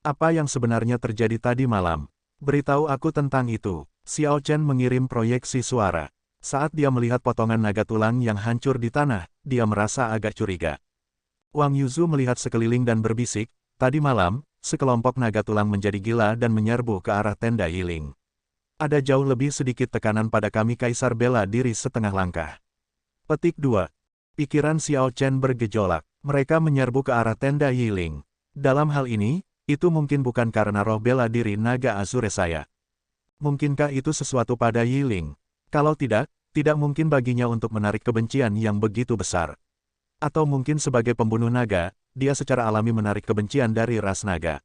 Apa yang sebenarnya terjadi tadi malam? Beritahu aku tentang itu. Xiao Chen mengirim proyeksi suara. Saat dia melihat potongan naga tulang yang hancur di tanah, dia merasa agak curiga. Wang Yuzu melihat sekeliling dan berbisik, tadi malam, sekelompok naga tulang menjadi gila dan menyerbu ke arah tenda Yiling. Ada jauh lebih sedikit tekanan pada kami kaisar bela diri setengah langkah. Petik 2. Pikiran Xiao Chen bergejolak. Mereka menyerbu ke arah tenda Yiling. Dalam hal ini, itu mungkin bukan karena roh bela diri naga Azure saya. Mungkinkah itu sesuatu pada Yiling? Kalau tidak, tidak mungkin baginya untuk menarik kebencian yang begitu besar. Atau mungkin sebagai pembunuh naga, dia secara alami menarik kebencian dari ras naga.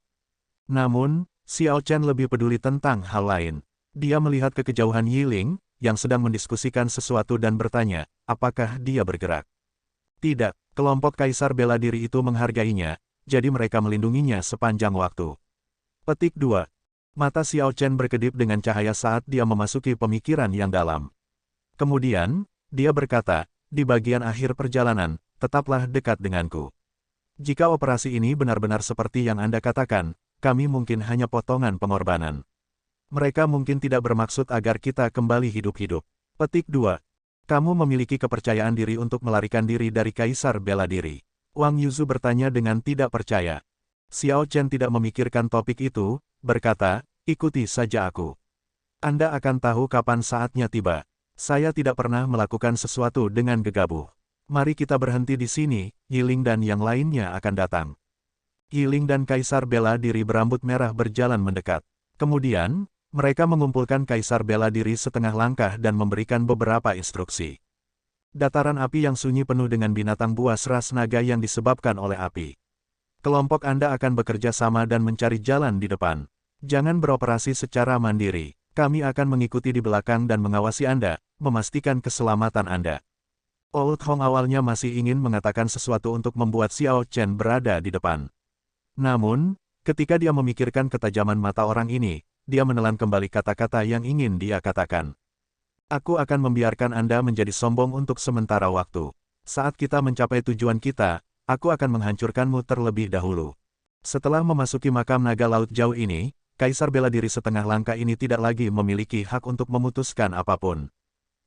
Namun, Xiao Chen lebih peduli tentang hal lain. Dia melihat ke kejauhan Yiling, yang sedang mendiskusikan sesuatu dan bertanya, apakah dia bergerak. Tidak, kelompok kaisar bela diri itu menghargainya, jadi mereka melindunginya sepanjang waktu. Petik 2. Mata Xiao Chen berkedip dengan cahaya saat dia memasuki pemikiran yang dalam. Kemudian, dia berkata, di bagian akhir perjalanan, tetaplah dekat denganku. Jika operasi ini benar-benar seperti yang Anda katakan, kami mungkin hanya potongan pengorbanan. Mereka mungkin tidak bermaksud agar kita kembali hidup-hidup. Petik 2. Kamu memiliki kepercayaan diri untuk melarikan diri dari kaisar bela diri. Wang Yuzu bertanya dengan tidak percaya. Xiao Chen tidak memikirkan topik itu, berkata, ikuti saja aku. Anda akan tahu kapan saatnya tiba. Saya tidak pernah melakukan sesuatu dengan gegabah. Mari kita berhenti di sini, Yiling dan yang lainnya akan datang. Yiling dan kaisar bela diri berambut merah berjalan mendekat. Kemudian, mereka mengumpulkan kaisar bela diri setengah langkah dan memberikan beberapa instruksi. Dataran api yang sunyi penuh dengan binatang buas ras naga yang disebabkan oleh api. Kelompok Anda akan bekerja sama dan mencari jalan di depan. Jangan beroperasi secara mandiri. Kami akan mengikuti di belakang dan mengawasi Anda, memastikan keselamatan Anda. Old Hong awalnya masih ingin mengatakan sesuatu untuk membuat Xiao Chen berada di depan. Namun, ketika dia memikirkan ketajaman mata orang ini, dia menelan kembali kata-kata yang ingin dia katakan. Aku akan membiarkan Anda menjadi sombong untuk sementara waktu. Saat kita mencapai tujuan kita, aku akan menghancurkanmu terlebih dahulu. Setelah memasuki makam naga laut jauh ini, kaisar bela diri setengah langkah ini tidak lagi memiliki hak untuk memutuskan apapun.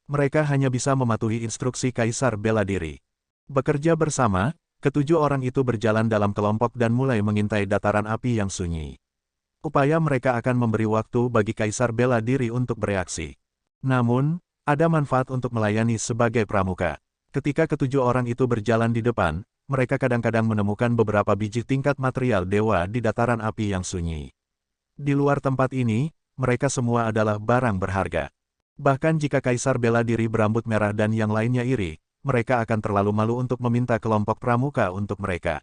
Mereka hanya bisa mematuhi instruksi kaisar bela diri. Bekerja bersama, ketujuh orang itu berjalan dalam kelompok dan mulai mengintai dataran api yang sunyi. Upaya mereka akan memberi waktu bagi kaisar bela diri untuk bereaksi. Namun, ada manfaat untuk melayani sebagai pramuka. Ketika ketujuh orang itu berjalan di depan, mereka kadang-kadang menemukan beberapa biji tingkat material dewa di dataran api yang sunyi. Di luar tempat ini, mereka semua adalah barang berharga. Bahkan jika kaisar bela diri berambut merah dan yang lainnya iri, mereka akan terlalu malu untuk meminta kelompok pramuka untuk mereka.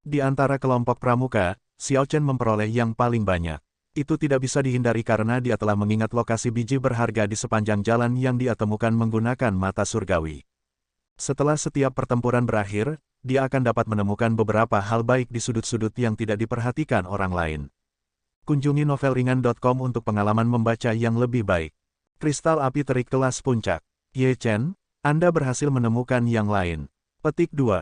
Di antara kelompok pramuka, Xiao Chen memperoleh yang paling banyak. Itu tidak bisa dihindari karena dia telah mengingat lokasi biji berharga di sepanjang jalan yang dia temukan menggunakan mata surgawi. Setelah setiap pertempuran berakhir, dia akan dapat menemukan beberapa hal baik di sudut-sudut yang tidak diperhatikan orang lain. Kunjungi novelringan.com untuk pengalaman membaca yang lebih baik. Kristal api terik kelas puncak. Ye Chen, Anda berhasil menemukan yang lain. Petik 2.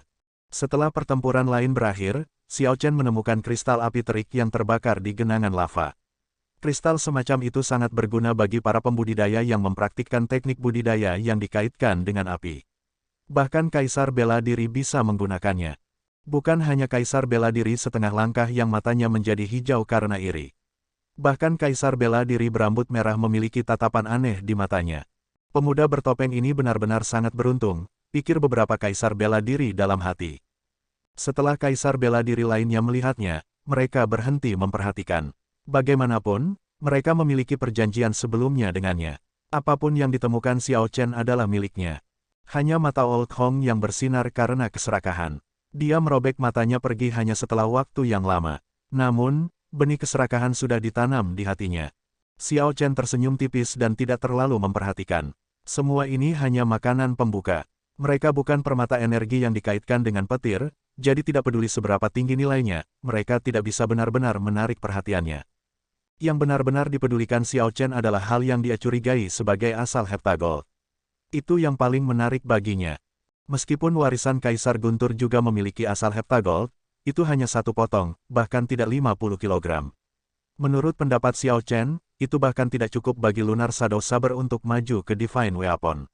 Setelah pertempuran lain berakhir, Xiao Chen menemukan kristal api terik yang terbakar di genangan lava. Kristal semacam itu sangat berguna bagi para pembudidaya yang mempraktikkan teknik budidaya yang dikaitkan dengan api. Bahkan kaisar bela diri bisa menggunakannya. Bukan hanya kaisar bela diri setengah langkah yang matanya menjadi hijau karena iri. Bahkan kaisar bela diri berambut merah memiliki tatapan aneh di matanya. Pemuda bertopeng ini benar-benar sangat beruntung, pikir beberapa kaisar bela diri dalam hati. Setelah kaisar bela diri lainnya melihatnya, mereka berhenti memperhatikan. Bagaimanapun, mereka memiliki perjanjian sebelumnya dengannya. Apapun yang ditemukan Xiao Chen adalah miliknya. Hanya mata Old Hong yang bersinar karena keserakahan. Dia merobek matanya pergi hanya setelah waktu yang lama. Namun, benih keserakahan sudah ditanam di hatinya. Xiao Chen tersenyum tipis dan tidak terlalu memperhatikan. Semua ini hanya makanan pembuka. Mereka bukan permata energi yang dikaitkan dengan petir, jadi tidak peduli seberapa tinggi nilainya, mereka tidak bisa benar-benar menarik perhatiannya. Yang benar-benar dipedulikan Xiao Chen adalah hal yang dia curigai sebagai asal heptagold. Itu yang paling menarik baginya. Meskipun warisan Kaisar Guntur juga memiliki asal heptagold, itu hanya satu potong, bahkan tidak 50 kilogram. Menurut pendapat Xiao Chen, itu bahkan tidak cukup bagi Lunar Shadow Saber untuk maju ke Divine Weapon.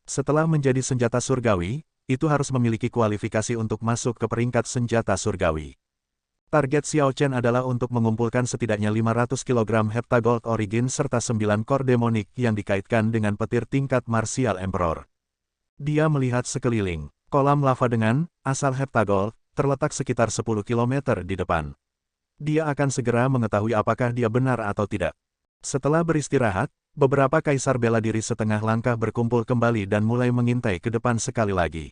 Setelah menjadi senjata surgawi, itu harus memiliki kualifikasi untuk masuk ke peringkat senjata surgawi. Target Xiao Chen adalah untuk mengumpulkan setidaknya 500 kg Heptagold Origin serta 9 core demonik yang dikaitkan dengan petir tingkat Martial Emperor. Dia melihat sekeliling. Kolam lava dengan asal Heptagold terletak sekitar 10 km di depan. Dia akan segera mengetahui apakah dia benar atau tidak. Setelah beristirahat, beberapa kaisar bela diri setengah langkah berkumpul kembali dan mulai mengintai ke depan sekali lagi.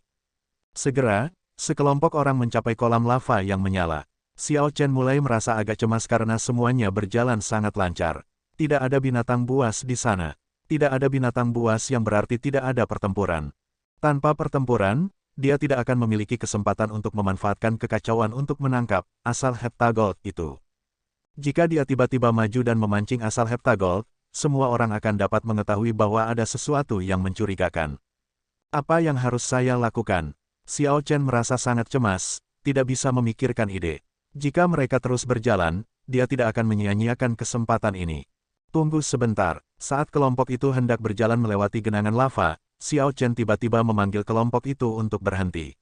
Segera, sekelompok orang mencapai kolam lava yang menyala. Xiao Chen mulai merasa agak cemas karena semuanya berjalan sangat lancar. Tidak ada binatang buas di sana. Tidak ada binatang buas yang berarti tidak ada pertempuran. Tanpa pertempuran, dia tidak akan memiliki kesempatan untuk memanfaatkan kekacauan untuk menangkap asal Heptagold itu. Jika dia tiba-tiba maju dan memancing asal Heptagold, semua orang akan dapat mengetahui bahwa ada sesuatu yang mencurigakan. Apa yang harus saya lakukan? Xiao Chen merasa sangat cemas, tidak bisa memikirkan ide. Jika mereka terus berjalan, dia tidak akan menyia-nyiakan kesempatan ini. Tunggu sebentar, saat kelompok itu hendak berjalan melewati genangan lava, Xiao Chen tiba-tiba memanggil kelompok itu untuk berhenti.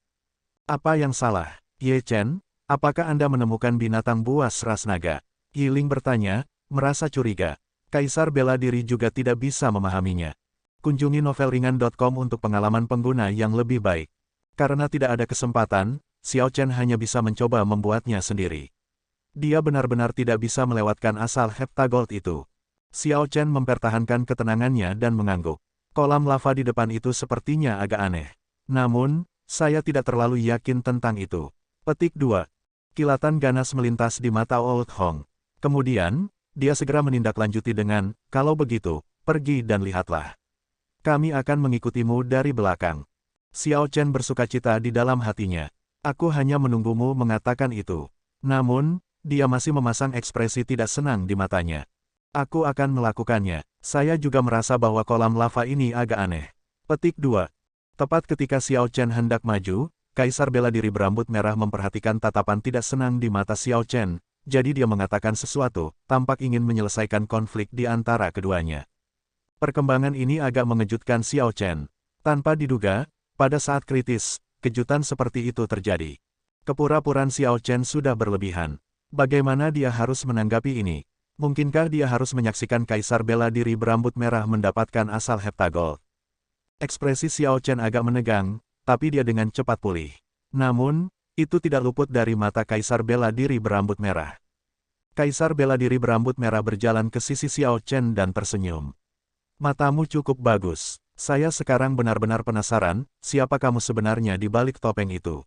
Apa yang salah, Ye Chen? Apakah Anda menemukan binatang buas ras naga? Yi Ling bertanya, merasa curiga. Kaisar bela diri juga tidak bisa memahaminya. Kunjungi novelringan.com untuk pengalaman pengguna yang lebih baik. Karena tidak ada kesempatan, Xiao Chen hanya bisa mencoba membuatnya sendiri. Dia benar-benar tidak bisa melewatkan asal Heptagold itu. Xiao Chen mempertahankan ketenangannya dan mengangguk. Kolam lava di depan itu sepertinya agak aneh. Namun, saya tidak terlalu yakin tentang itu. Petik 2. Kilatan ganas melintas di mata Old Hong. Kemudian, dia segera menindaklanjuti dengan, kalau begitu, pergi dan lihatlah. Kami akan mengikutimu dari belakang. Xiao Chen bersukacita di dalam hatinya. Aku hanya menunggumu mengatakan itu. Namun, dia masih memasang ekspresi tidak senang di matanya. Aku akan melakukannya. Saya juga merasa bahwa kolam lava ini agak aneh. Petik 2. Tepat ketika Xiao Chen hendak maju, Kaisar bela diri berambut merah memperhatikan tatapan tidak senang di mata Xiao Chen, jadi dia mengatakan sesuatu, tampak ingin menyelesaikan konflik di antara keduanya. Perkembangan ini agak mengejutkan Xiao Chen. Tanpa diduga, pada saat kritis, kejutan seperti itu terjadi. Kepura-puraan Xiao Chen sudah berlebihan. Bagaimana dia harus menanggapi ini? Mungkinkah dia harus menyaksikan Kaisar bela diri berambut merah mendapatkan asal Heptagold? Ekspresi Xiao Chen agak menegang, tapi dia dengan cepat pulih. Namun, itu tidak luput dari mata Kaisar bela diri berambut merah. Kaisar bela diri berambut merah berjalan ke sisi Xiao Chen dan tersenyum. Matamu cukup bagus. Saya sekarang benar-benar penasaran, siapa kamu sebenarnya di balik topeng itu.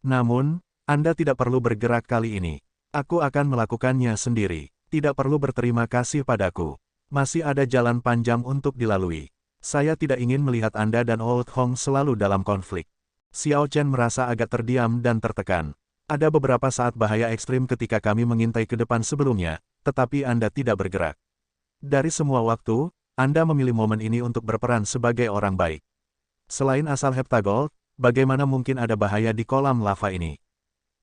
Namun, Anda tidak perlu bergerak kali ini. Aku akan melakukannya sendiri. Tidak perlu berterima kasih padaku. Masih ada jalan panjang untuk dilalui. Saya tidak ingin melihat Anda dan Old Hong selalu dalam konflik. Xiao Chen merasa agak terdiam dan tertekan. Ada beberapa saat bahaya ekstrim ketika kami mengintai ke depan sebelumnya, tetapi Anda tidak bergerak. Dari semua waktu, Anda memilih momen ini untuk berperan sebagai orang baik. Selain asal Heptagold, bagaimana mungkin ada bahaya di kolam lava ini?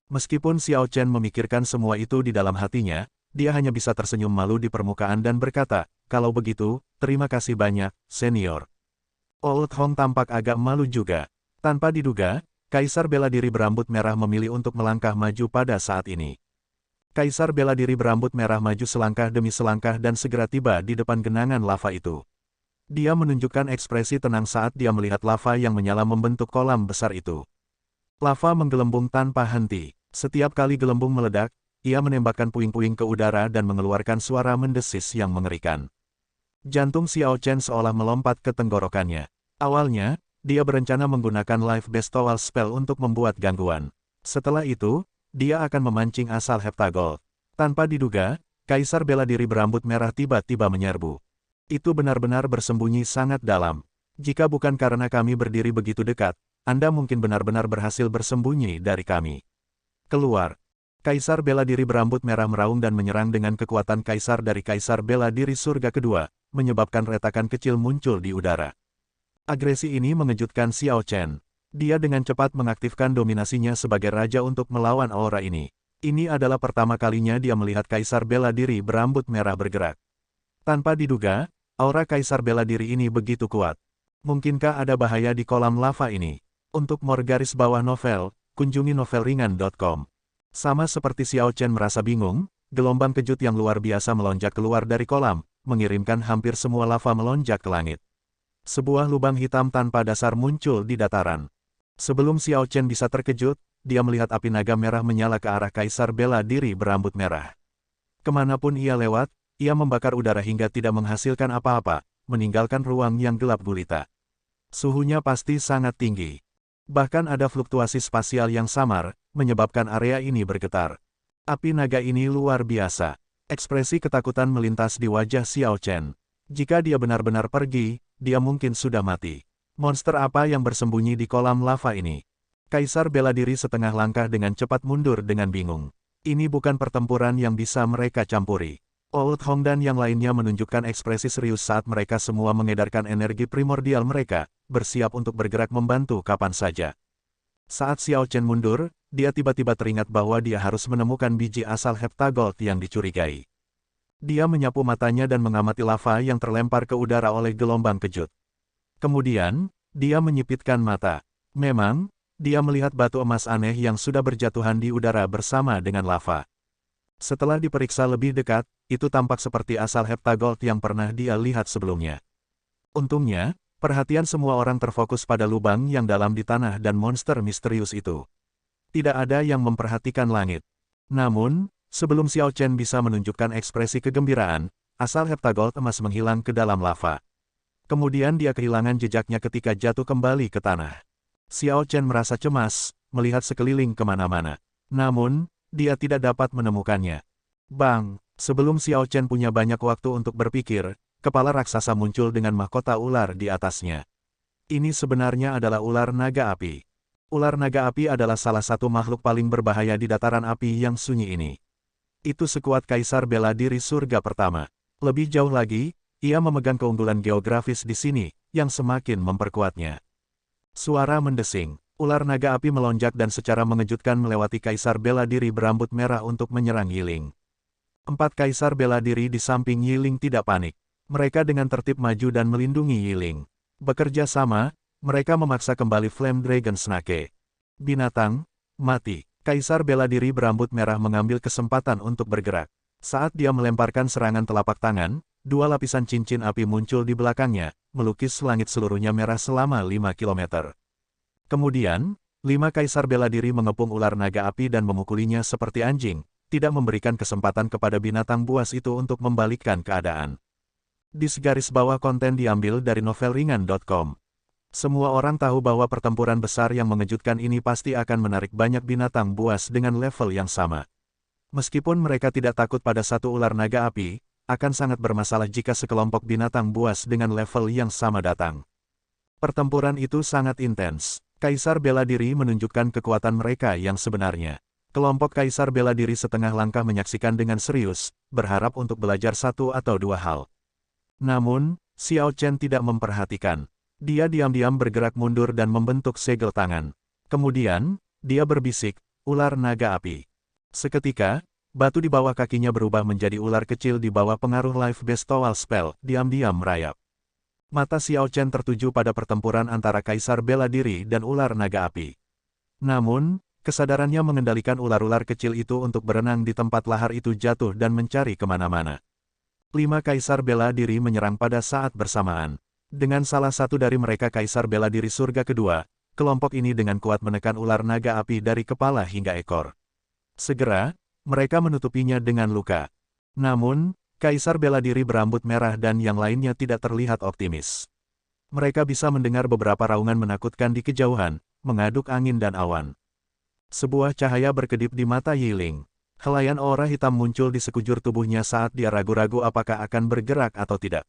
Meskipun Xiao Chen memikirkan semua itu di dalam hatinya, dia hanya bisa tersenyum malu di permukaan dan berkata, kalau begitu, terima kasih banyak, senior. Old Hong tampak agak malu juga. Tanpa diduga, Kaisar bela diri berambut merah memilih untuk melangkah maju pada saat ini. Kaisar bela diri berambut merah maju selangkah demi selangkah dan segera tiba di depan genangan lava itu. Dia menunjukkan ekspresi tenang saat dia melihat lava yang menyala membentuk kolam besar itu. Lava menggelembung tanpa henti. Setiap kali gelembung meledak, ia menembakkan puing-puing ke udara dan mengeluarkan suara mendesis yang mengerikan. Jantung Xiao Chen seolah melompat ke tenggorokannya. Awalnya, dia berencana menggunakan Life Bestowal Spell untuk membuat gangguan. Setelah itu, dia akan memancing asal Heptagold. Tanpa diduga, Kaisar bela diri berambut merah tiba-tiba menyerbu. Itu benar-benar bersembunyi sangat dalam. Jika bukan karena kami berdiri begitu dekat, Anda mungkin benar-benar berhasil bersembunyi dari kami. Keluar. Kaisar bela diri berambut merah meraung dan menyerang dengan kekuatan kaisar dari Kaisar bela diri surga kedua, menyebabkan retakan kecil muncul di udara. Agresi ini mengejutkan Xiao Chen. Dia dengan cepat mengaktifkan dominasinya sebagai raja untuk melawan aura ini. Ini adalah pertama kalinya dia melihat kaisar bela diri berambut merah bergerak. Tanpa diduga, aura kaisar bela diri ini begitu kuat. Mungkinkah ada bahaya di kolam lava ini? Untuk more garis bawah novel, kunjungi novelringan.com. Sama seperti Xiao Chen merasa bingung, gelombang kejut yang luar biasa melonjak keluar dari kolam, mengirimkan hampir semua lava melonjak ke langit. Sebuah lubang hitam tanpa dasar muncul di dataran. Sebelum Xiao Chen bisa terkejut, dia melihat api naga merah menyala ke arah kaisar bela diri berambut merah. Kemanapun ia lewat, ia membakar udara hingga tidak menghasilkan apa-apa, meninggalkan ruang yang gelap gulita. Suhunya pasti sangat tinggi. Bahkan ada fluktuasi spasial yang samar, menyebabkan area ini bergetar. Api naga ini luar biasa. Ekspresi ketakutan melintas di wajah Xiao Chen. Jika dia benar-benar pergi, dia mungkin sudah mati. Monster apa yang bersembunyi di kolam lava ini? Kaisar bela diri setengah langkah dengan cepat mundur dengan bingung. Ini bukan pertempuran yang bisa mereka campuri. Old Hong dan yang lainnya menunjukkan ekspresi serius saat mereka semua mengedarkan energi primordial mereka, bersiap untuk bergerak membantu kapan saja. Saat Xiao Chen mundur, dia tiba-tiba teringat bahwa dia harus menemukan biji asal heptagold yang dicurigai. Dia menyapu matanya dan mengamati lava yang terlempar ke udara oleh gelombang kejut. Kemudian, dia menyipitkan mata. Memang, dia melihat batu emas aneh yang sudah berjatuhan di udara bersama dengan lava. Setelah diperiksa lebih dekat, itu tampak seperti asal heptagold yang pernah dia lihat sebelumnya. Untungnya, perhatian semua orang terfokus pada lubang yang dalam di tanah dan monster misterius itu. Tidak ada yang memperhatikan langit. Namun, sebelum Xiao Chen bisa menunjukkan ekspresi kegembiraan, asal heptagold emas menghilang ke dalam lava. Kemudian dia kehilangan jejaknya ketika jatuh kembali ke tanah. Xiao Chen merasa cemas, melihat sekeliling kemana-mana. Namun, dia tidak dapat menemukannya. Bang! Sebelum Xiao Chen punya banyak waktu untuk berpikir, kepala raksasa muncul dengan mahkota ular di atasnya. Ini sebenarnya adalah ular naga api. Ular naga api adalah salah satu makhluk paling berbahaya di dataran api yang sunyi ini. Itu sekuat kaisar bela diri surga pertama. Lebih jauh lagi, ia memegang keunggulan geografis di sini, yang semakin memperkuatnya. Suara mendesing. Ular naga api melonjak dan secara mengejutkan melewati kaisar bela diri berambut merah untuk menyerang Yiling. 4 kaisar bela diri di samping Yiling tidak panik. Mereka dengan tertib maju dan melindungi Yiling. Bekerja sama, mereka memaksa kembali Flame Dragon Snake. Binatang, mati. Kaisar bela diri berambut merah mengambil kesempatan untuk bergerak. Saat dia melemparkan serangan telapak tangan, 2 lapisan cincin api muncul di belakangnya, melukis langit seluruhnya merah selama 5 km. Kemudian, 5 kaisar bela diri mengepung ular naga api dan memukulinya seperti anjing, tidak memberikan kesempatan kepada binatang buas itu untuk membalikkan keadaan. Di segaris bawah konten diambil dari novelringan.com. Semua orang tahu bahwa pertempuran besar yang mengejutkan ini pasti akan menarik banyak binatang buas dengan level yang sama. Meskipun mereka tidak takut pada satu ular naga api, akan sangat bermasalah jika sekelompok binatang buas dengan level yang sama datang. Pertempuran itu sangat intens. Kaisar bela diri menunjukkan kekuatan mereka yang sebenarnya. Kelompok kaisar bela diri setengah langkah menyaksikan dengan serius, berharap untuk belajar satu atau dua hal. Namun, Xiao Chen tidak memperhatikan. Dia diam-diam bergerak mundur dan membentuk segel tangan. Kemudian, dia berbisik, ular naga api. Seketika, batu di bawah kakinya berubah menjadi ular kecil di bawah pengaruh Life Bestowal Spell, diam-diam merayap. Mata Xiao Chen tertuju pada pertempuran antara kaisar bela diri dan ular naga api. Namun, kesadarannya mengendalikan ular-ular kecil itu untuk berenang di tempat lahar itu jatuh dan mencari kemana-mana. 5 kaisar bela diri menyerang pada saat bersamaan. Dengan salah satu dari mereka kaisar bela diri surga kedua, kelompok ini dengan kuat menekan ular naga api dari kepala hingga ekor. Segera, mereka menutupinya dengan luka. Namun, kaisar bela diri berambut merah dan yang lainnya tidak terlihat optimis. Mereka bisa mendengar beberapa raungan menakutkan di kejauhan, mengaduk angin dan awan. Sebuah cahaya berkedip di mata Yiling. Helaian aura hitam muncul di sekujur tubuhnya saat dia ragu-ragu apakah akan bergerak atau tidak.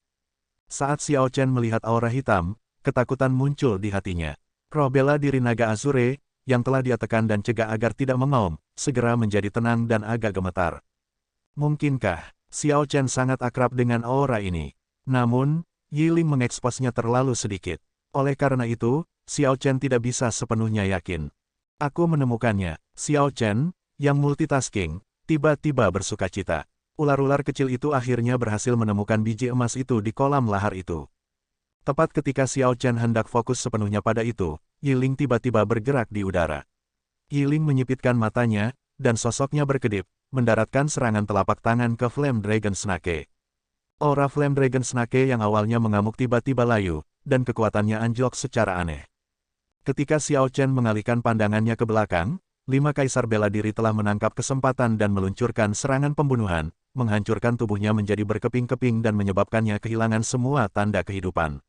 Saat Xiao Chen melihat aura hitam, ketakutan muncul di hatinya. Roh bela diri naga Azure, yang telah dia tekan dan cegah agar tidak mengaum, segera menjadi tenang dan agak gemetar. Mungkinkah Xiao Chen sangat akrab dengan aura ini? Namun, Yiling mengeksposnya terlalu sedikit. Oleh karena itu, Xiao Chen tidak bisa sepenuhnya yakin. Aku menemukannya. Xiao Chen, yang multitasking, tiba-tiba bersukacita. Ular-ular kecil itu akhirnya berhasil menemukan biji emas itu di kolam lahar itu. Tepat ketika Xiao Chen hendak fokus sepenuhnya pada itu, Yiling tiba-tiba bergerak di udara. Yiling menyipitkan matanya, dan sosoknya berkedip, mendaratkan serangan telapak tangan ke Flame Dragon Snake. Aura Flame Dragon Snake yang awalnya mengamuk tiba-tiba layu, dan kekuatannya anjlok secara aneh. Ketika Xiao Chen mengalihkan pandangannya ke belakang, 5 kaisar bela diri telah menangkap kesempatan dan meluncurkan serangan pembunuhan, menghancurkan tubuhnya menjadi berkeping-keping dan menyebabkannya kehilangan semua tanda kehidupan.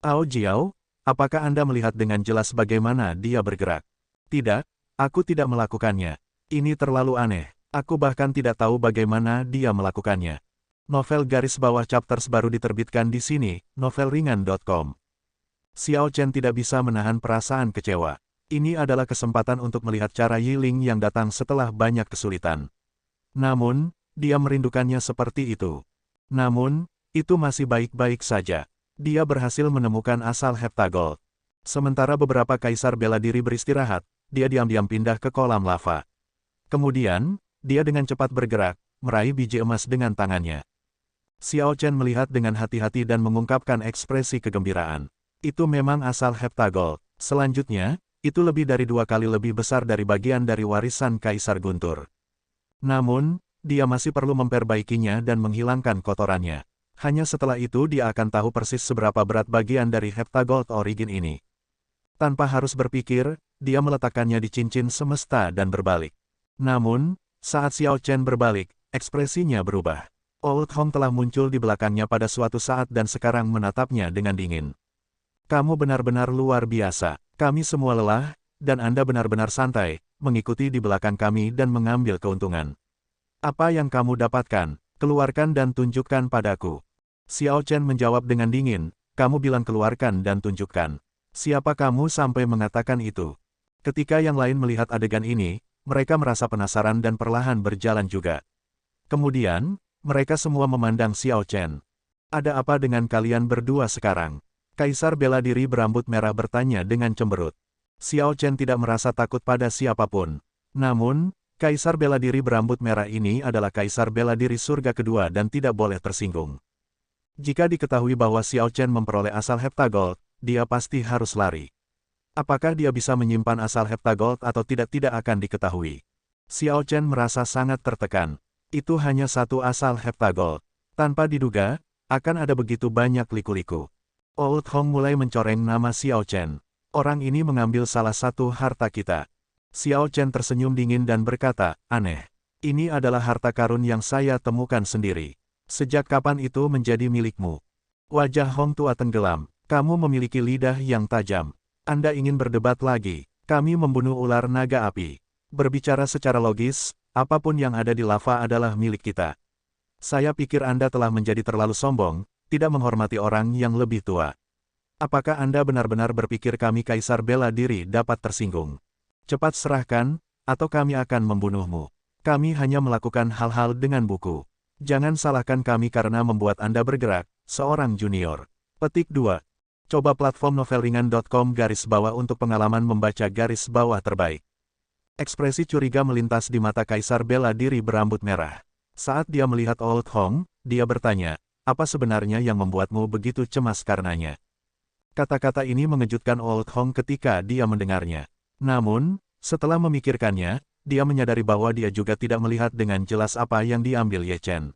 Ao Jiao, apakah Anda melihat dengan jelas bagaimana dia bergerak? Tidak, aku tidak melakukannya. Ini terlalu aneh. Aku bahkan tidak tahu bagaimana dia melakukannya. Novel garis bawah chapters baru diterbitkan di sini, novelringan.com. Xiao Chen tidak bisa menahan perasaan kecewa. Ini adalah kesempatan untuk melihat cara Yiling yang datang setelah banyak kesulitan. Namun, dia merindukannya seperti itu. Namun, itu masih baik-baik saja. Dia berhasil menemukan asal Heptagold. Sementara beberapa kaisar bela diri beristirahat, dia diam-diam pindah ke kolam lava. Kemudian, dia dengan cepat bergerak, meraih biji emas dengan tangannya. Xiao Chen melihat dengan hati-hati dan mengungkapkan ekspresi kegembiraan. Itu memang asal Heptagold. Selanjutnya, itu lebih dari 2 kali lebih besar dari bagian dari warisan Kaisar Guntur. Namun, dia masih perlu memperbaikinya dan menghilangkan kotorannya. Hanya setelah itu dia akan tahu persis seberapa berat bagian dari Heptagold Origin ini. Tanpa harus berpikir, dia meletakkannya di cincin semesta dan berbalik. Namun, saat Xiao Chen berbalik, ekspresinya berubah. Old Hong telah muncul di belakangnya pada suatu saat dan sekarang menatapnya dengan dingin. Kamu benar-benar luar biasa. Kami semua lelah, dan Anda benar-benar santai, mengikuti di belakang kami dan mengambil keuntungan. Apa yang kamu dapatkan? Keluarkan dan tunjukkan padaku. Xiao Chen menjawab dengan dingin, kamu bilang keluarkan dan tunjukkan. Siapa kamu sampai mengatakan itu? Ketika yang lain melihat adegan ini, mereka merasa penasaran dan perlahan berjalan juga. Kemudian, mereka semua memandang Xiao Chen. Ada apa dengan kalian berdua sekarang? Kaisar bela diri berambut merah bertanya dengan cemberut. Xiao Chen tidak merasa takut pada siapapun. Namun, Kaisar bela diri berambut merah ini adalah Kaisar bela diri surga kedua dan tidak boleh tersinggung. Jika diketahui bahwa Xiao Chen memperoleh asal Heptagold, dia pasti harus lari. Apakah dia bisa menyimpan asal Heptagold atau tidak akan diketahui. Xiao Chen merasa sangat tertekan. Itu hanya satu asal Heptagold. Tanpa diduga, akan ada begitu banyak liku-liku. Old Hong mulai mencoreng nama Xiao Chen. Orang ini mengambil salah satu harta kita. Xiao Chen tersenyum dingin dan berkata, aneh. Ini adalah harta karun yang saya temukan sendiri. Sejak kapan itu menjadi milikmu? Wajah Hong tua tenggelam. Kamu memiliki lidah yang tajam. Anda ingin berdebat lagi. Kami membunuh ular naga api. Berbicara secara logis, apapun yang ada di lava adalah milik kita. Saya pikir Anda telah menjadi terlalu sombong, tidak menghormati orang yang lebih tua. Apakah Anda benar-benar berpikir kami kaisar bela diri dapat tersinggung? Cepat serahkan, atau kami akan membunuhmu. Kami hanya melakukan hal-hal dengan buku. Jangan salahkan kami karena membuat Anda bergerak, seorang junior. Petik 2. Coba platform novelringan.com / untuk pengalaman membaca garis bawah terbaik. Ekspresi curiga melintas di mata Kaisar bela diri berambut merah. Saat dia melihat Old Hong, dia bertanya, apa sebenarnya yang membuatmu begitu cemas karenanya? Kata-kata ini mengejutkan Old Hong ketika dia mendengarnya. Namun, setelah memikirkannya, dia menyadari bahwa dia juga tidak melihat dengan jelas apa yang diambil Ye Chen.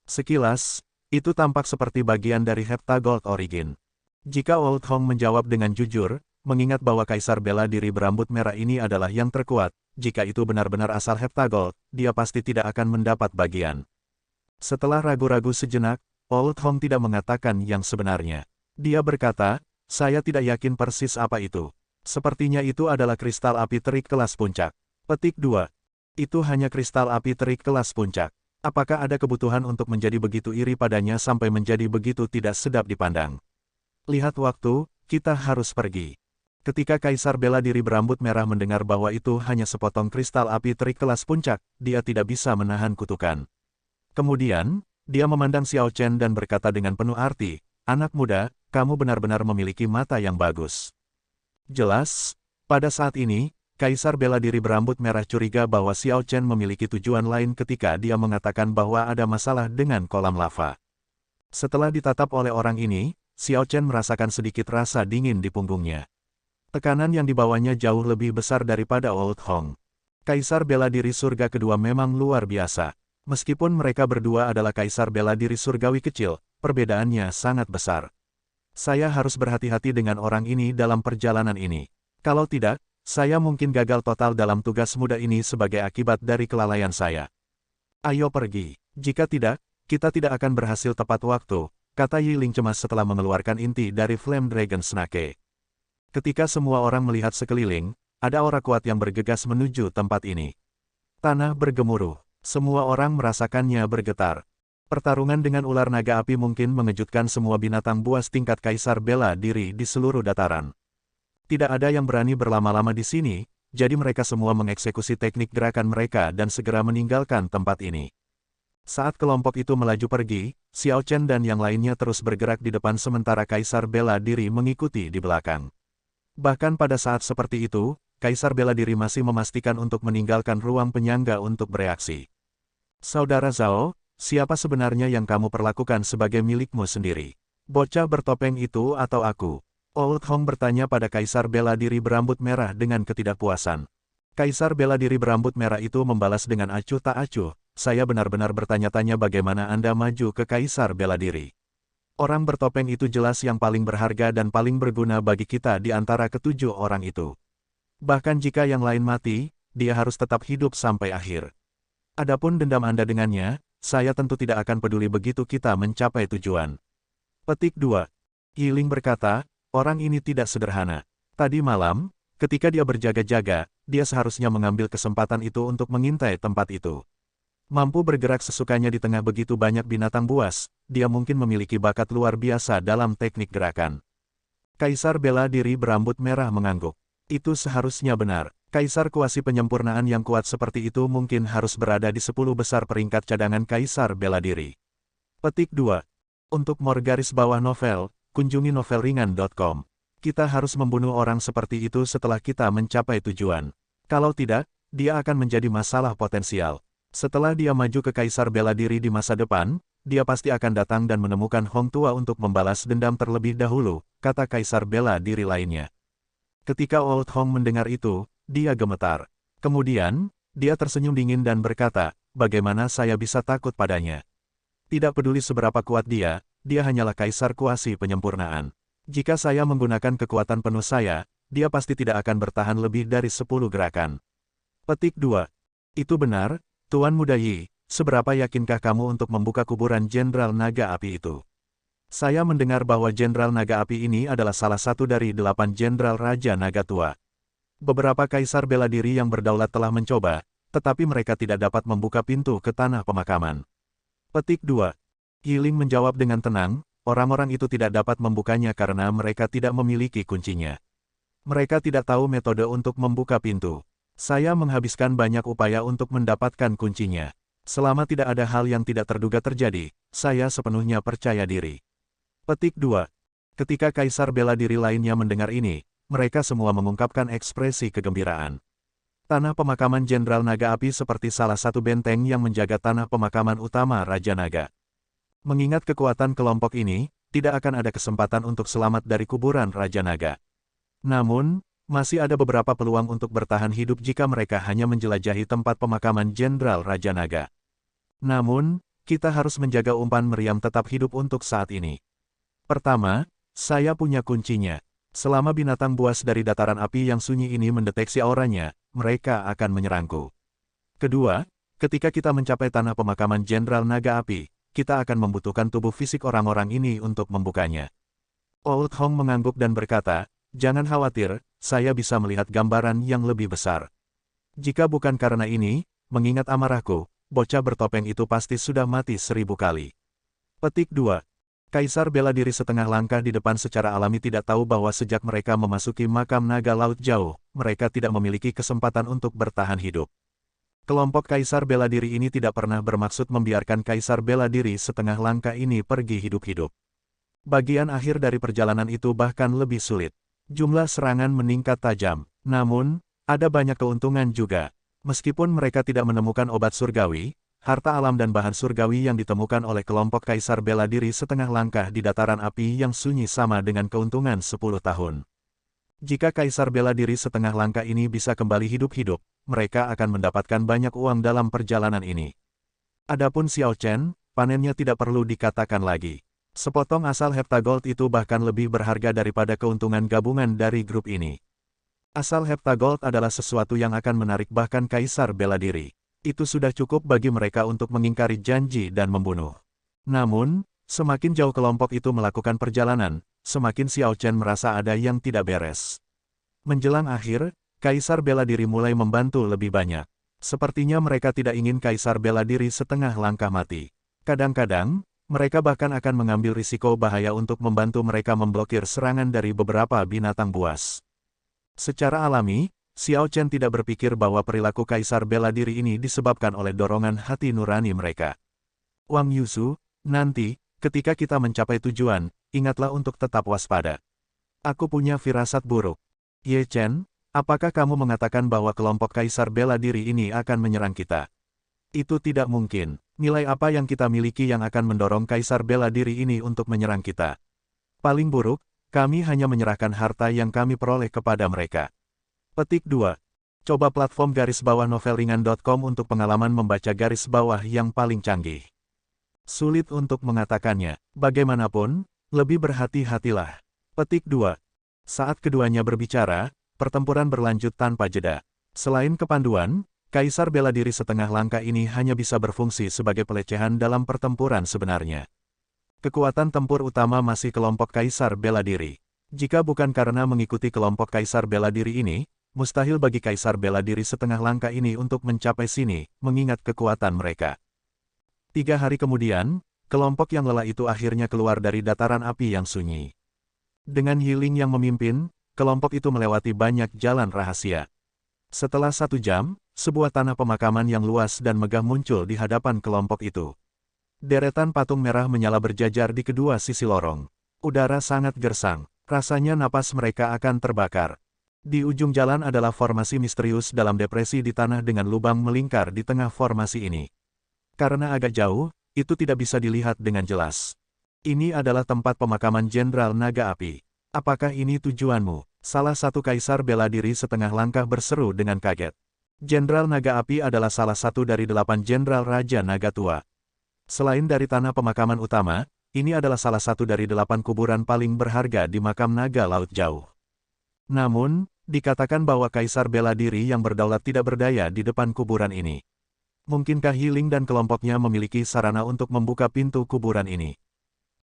Sekilas, itu tampak seperti bagian dari Heptagold Origin. Jika Old Hong menjawab dengan jujur, mengingat bahwa Kaisar bela diri berambut merah ini adalah yang terkuat, jika itu benar-benar asal Heptagold, dia pasti tidak akan mendapat bagian. Setelah ragu-ragu sejenak, Old Hong tidak mengatakan yang sebenarnya. Dia berkata, saya tidak yakin persis apa itu. Sepertinya itu adalah kristal api terik kelas puncak. Petik 2. Itu hanya kristal api terik kelas puncak. Apakah ada kebutuhan untuk menjadi begitu iri padanya sampai menjadi begitu tidak sedap dipandang? Lihat waktu, kita harus pergi. Ketika Kaisar bela diri berambut merah mendengar bahwa itu hanya sepotong kristal api terik kelas puncak, dia tidak bisa menahan kutukan. Kemudian, dia memandang Xiao Chen dan berkata dengan penuh arti, anak muda, kamu benar-benar memiliki mata yang bagus. Jelas, pada saat ini, Kaisar bela diri berambut merah curiga bahwa Xiao Chen memiliki tujuan lain ketika dia mengatakan bahwa ada masalah dengan kolam lava. Setelah ditatap oleh orang ini, Xiao Chen merasakan sedikit rasa dingin di punggungnya. Tekanan yang dibawanya jauh lebih besar daripada Old Hong. Kaisar bela diri surga kedua memang luar biasa. Meskipun mereka berdua adalah kaisar bela diri surgawi kecil, perbedaannya sangat besar. Saya harus berhati-hati dengan orang ini dalam perjalanan ini. Kalau tidak, saya mungkin gagal total dalam tugas muda ini sebagai akibat dari kelalaian saya. Ayo pergi. Jika tidak, kita tidak akan berhasil tepat waktu, kata Yi Ling cemas setelah mengeluarkan inti dari Flame Dragon Snake. Ketika semua orang melihat sekeliling, ada aura kuat yang bergegas menuju tempat ini. Tanah bergemuruh. Semua orang merasakannya bergetar. Pertarungan dengan ular naga api mungkin mengejutkan semua binatang buas tingkat kaisar bela diri di seluruh dataran. Tidak ada yang berani berlama-lama di sini, jadi mereka semua mengeksekusi teknik gerakan mereka dan segera meninggalkan tempat ini. Saat kelompok itu melaju pergi, Xiao Chen dan yang lainnya terus bergerak di depan sementara kaisar bela diri mengikuti di belakang. Bahkan pada saat seperti itu, kaisar bela diri masih memastikan untuk meninggalkan ruang penyangga untuk bereaksi. Saudara Zhao, siapa sebenarnya yang kamu perlakukan sebagai milikmu sendiri? Bocah bertopeng itu atau aku? Old Hong bertanya pada kaisar bela diri berambut merah dengan ketidakpuasan. Kaisar bela diri berambut merah itu membalas dengan acuh tak acuh, saya benar-benar bertanya-tanya bagaimana Anda maju ke kaisar bela diri. Orang bertopeng itu jelas yang paling berharga dan paling berguna bagi kita di antara ketujuh orang itu. Bahkan jika yang lain mati, dia harus tetap hidup sampai akhir. Adapun dendam Anda dengannya, saya tentu tidak akan peduli begitu kita mencapai tujuan. Petik 2. Yi Ling berkata, orang ini tidak sederhana. Tadi malam, ketika dia berjaga-jaga, dia seharusnya mengambil kesempatan itu untuk mengintai tempat itu. Mampu bergerak sesukanya di tengah begitu banyak binatang buas, dia mungkin memiliki bakat luar biasa dalam teknik gerakan. Kaisar bela diri berambut merah mengangguk. Itu seharusnya benar. Kaisar kuasi penyempurnaan yang kuat seperti itu mungkin harus berada di 10 besar peringkat cadangan kaisar bela diri. Petik 2. Untuk more garis bawah novel, kunjungi novelringan.com. Kita harus membunuh orang seperti itu setelah kita mencapai tujuan. Kalau tidak, dia akan menjadi masalah potensial. Setelah dia maju ke kaisar bela diri di masa depan, dia pasti akan datang dan menemukan Hong Tua untuk membalas dendam terlebih dahulu, kata kaisar bela diri lainnya. Ketika Old Hong mendengar itu, dia gemetar. Kemudian, dia tersenyum dingin dan berkata, bagaimana saya bisa takut padanya? Tidak peduli seberapa kuat dia hanyalah kaisar kuasi penyempurnaan. Jika saya menggunakan kekuatan penuh saya, dia pasti tidak akan bertahan lebih dari 10 gerakan. Petik 2. Itu benar, Tuan Muda Yi, seberapa yakinkah kamu untuk membuka kuburan Jenderal Naga Api itu? Saya mendengar bahwa Jenderal Naga Api ini adalah salah satu dari 8 Jenderal Raja Naga Tua. Beberapa kaisar bela diri yang berdaulat telah mencoba, tetapi mereka tidak dapat membuka pintu ke tanah pemakaman. Petik 2. Yi Ling menjawab dengan tenang, orang-orang itu tidak dapat membukanya karena mereka tidak memiliki kuncinya. Mereka tidak tahu metode untuk membuka pintu. Saya menghabiskan banyak upaya untuk mendapatkan kuncinya. Selama tidak ada hal yang tidak terduga terjadi, saya sepenuhnya percaya diri. Petik 2. Ketika kaisar bela diri lainnya mendengar ini, mereka semua mengungkapkan ekspresi kegembiraan. Tanah pemakaman Jenderal Naga Api seperti salah satu benteng yang menjaga tanah pemakaman utama Raja Naga. Mengingat kekuatan kelompok ini, tidak akan ada kesempatan untuk selamat dari kuburan Raja Naga. Namun, masih ada beberapa peluang untuk bertahan hidup jika mereka hanya menjelajahi tempat pemakaman Jenderal Raja Naga. Namun, kita harus menjaga umpan meriam tetap hidup untuk saat ini. Pertama, saya punya kuncinya. Selama binatang buas dari dataran api yang sunyi ini mendeteksi auranya, mereka akan menyerangku. Kedua, ketika kita mencapai tanah pemakaman Jenderal Naga Api, kita akan membutuhkan tubuh fisik orang-orang ini untuk membukanya. Old Hong mengangguk dan berkata, jangan khawatir, saya bisa melihat gambaran yang lebih besar. Jika bukan karena ini, mengingat amarahku, bocah bertopeng itu pasti sudah mati 1000 kali. Petik 2. Kaisar bela diri setengah langkah di depan secara alami tidak tahu bahwa sejak mereka memasuki makam naga laut jauh, mereka tidak memiliki kesempatan untuk bertahan hidup. Kelompok kaisar bela diri ini tidak pernah bermaksud membiarkan kaisar bela diri setengah langkah ini pergi hidup-hidup. Bagian akhir dari perjalanan itu bahkan lebih sulit. Jumlah serangan meningkat tajam. Namun, ada banyak keuntungan juga. Meskipun mereka tidak menemukan obat surgawi, harta alam dan bahan surgawi yang ditemukan oleh kelompok Kaisar Bela Diri Setengah Langkah di dataran api yang sunyi sama dengan keuntungan 10 tahun. Jika Kaisar Bela Diri Setengah Langkah ini bisa kembali hidup-hidup, mereka akan mendapatkan banyak uang dalam perjalanan ini. Adapun Xiao Chen, panennya tidak perlu dikatakan lagi. Sepotong asal Heptagold itu bahkan lebih berharga daripada keuntungan gabungan dari grup ini. Asal Heptagold adalah sesuatu yang akan menarik bahkan Kaisar Bela Diri. Itu sudah cukup bagi mereka untuk mengingkari janji dan membunuh. Namun, semakin jauh kelompok itu melakukan perjalanan, semakin Xiao Chen merasa ada yang tidak beres. Menjelang akhir, Kaisar Bela Diri mulai membantu lebih banyak. Sepertinya mereka tidak ingin Kaisar Bela Diri Setengah Langkah mati. Kadang-kadang, mereka bahkan akan mengambil risiko bahaya untuk membantu mereka memblokir serangan dari beberapa binatang buas. Secara alami, Xiao Chen tidak berpikir bahwa perilaku Kaisar Bela Diri ini disebabkan oleh dorongan hati nurani mereka. Wang Yusu, nanti, ketika kita mencapai tujuan, ingatlah untuk tetap waspada. Aku punya firasat buruk. Ye Chen, apakah kamu mengatakan bahwa kelompok Kaisar Bela Diri ini akan menyerang kita? Itu tidak mungkin. Nilai apa yang kita miliki yang akan mendorong Kaisar Bela Diri ini untuk menyerang kita? Paling buruk, kami hanya menyerahkan harta yang kami peroleh kepada mereka. Petik 2. Coba platform _novelringan.com untuk pengalaman membaca garis bawah yang paling canggih. Sulit untuk mengatakannya. Bagaimanapun, lebih berhati-hatilah. Petik 2. Saat keduanya berbicara, pertempuran berlanjut tanpa jeda. Selain kepanduan, Kaisar Bela Diri Setengah Langkah ini hanya bisa berfungsi sebagai pelecehan dalam pertempuran sebenarnya. Kekuatan tempur utama masih kelompok Kaisar Bela Diri. Jika bukan karena mengikuti kelompok Kaisar Bela Diri ini, mustahil bagi Kaisar Bela Diri Setengah Langkah ini untuk mencapai sini, mengingat kekuatan mereka. 3 hari kemudian, kelompok yang lelah itu akhirnya keluar dari dataran api yang sunyi. Dengan Yiling yang memimpin, kelompok itu melewati banyak jalan rahasia. Setelah 1 jam, sebuah tanah pemakaman yang luas dan megah muncul di hadapan kelompok itu. Deretan patung merah menyala berjajar di kedua sisi lorong. Udara sangat gersang, rasanya napas mereka akan terbakar. Di ujung jalan adalah formasi misterius dalam depresi di tanah dengan lubang melingkar di tengah formasi ini. Karena agak jauh, itu tidak bisa dilihat dengan jelas. Ini adalah tempat pemakaman Jenderal Naga Api. Apakah ini tujuanmu? Salah satu Kaisar Bela Diri Setengah Langkah berseru dengan kaget. Jenderal Naga Api adalah salah satu dari 8 Jenderal Raja Naga Tua. Selain dari tanah pemakaman utama, ini adalah salah satu dari 8 kuburan paling berharga di makam naga Laut Jauh. Namun, dikatakan bahwa Kaisar Bela Diri yang berdaulat tidak berdaya di depan kuburan ini. Mungkinkah Yiling dan kelompoknya memiliki sarana untuk membuka pintu kuburan ini?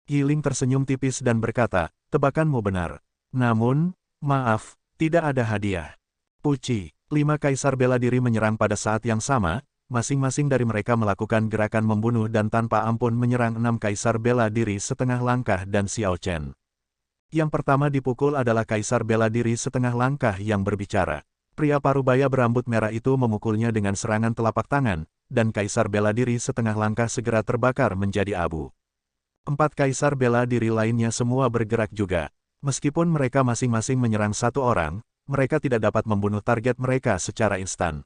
Yiling tersenyum tipis dan berkata, tebakanmu benar. Namun, maaf, tidak ada hadiah. Puci, 5 Kaisar Bela Diri menyerang pada saat yang sama. Masing-masing dari mereka melakukan gerakan membunuh dan tanpa ampun menyerang 6 Kaisar Bela Diri Setengah Langkah dan Xiao Chen. Yang pertama dipukul adalah Kaisar Bela Diri Setengah Langkah yang berbicara. Pria parubaya berambut merah itu memukulnya dengan serangan telapak tangan, dan Kaisar Bela Diri Setengah Langkah segera terbakar menjadi abu. 4 Kaisar Bela Diri lainnya semua bergerak juga. Meskipun mereka masing-masing menyerang 1 orang, mereka tidak dapat membunuh target mereka secara instan.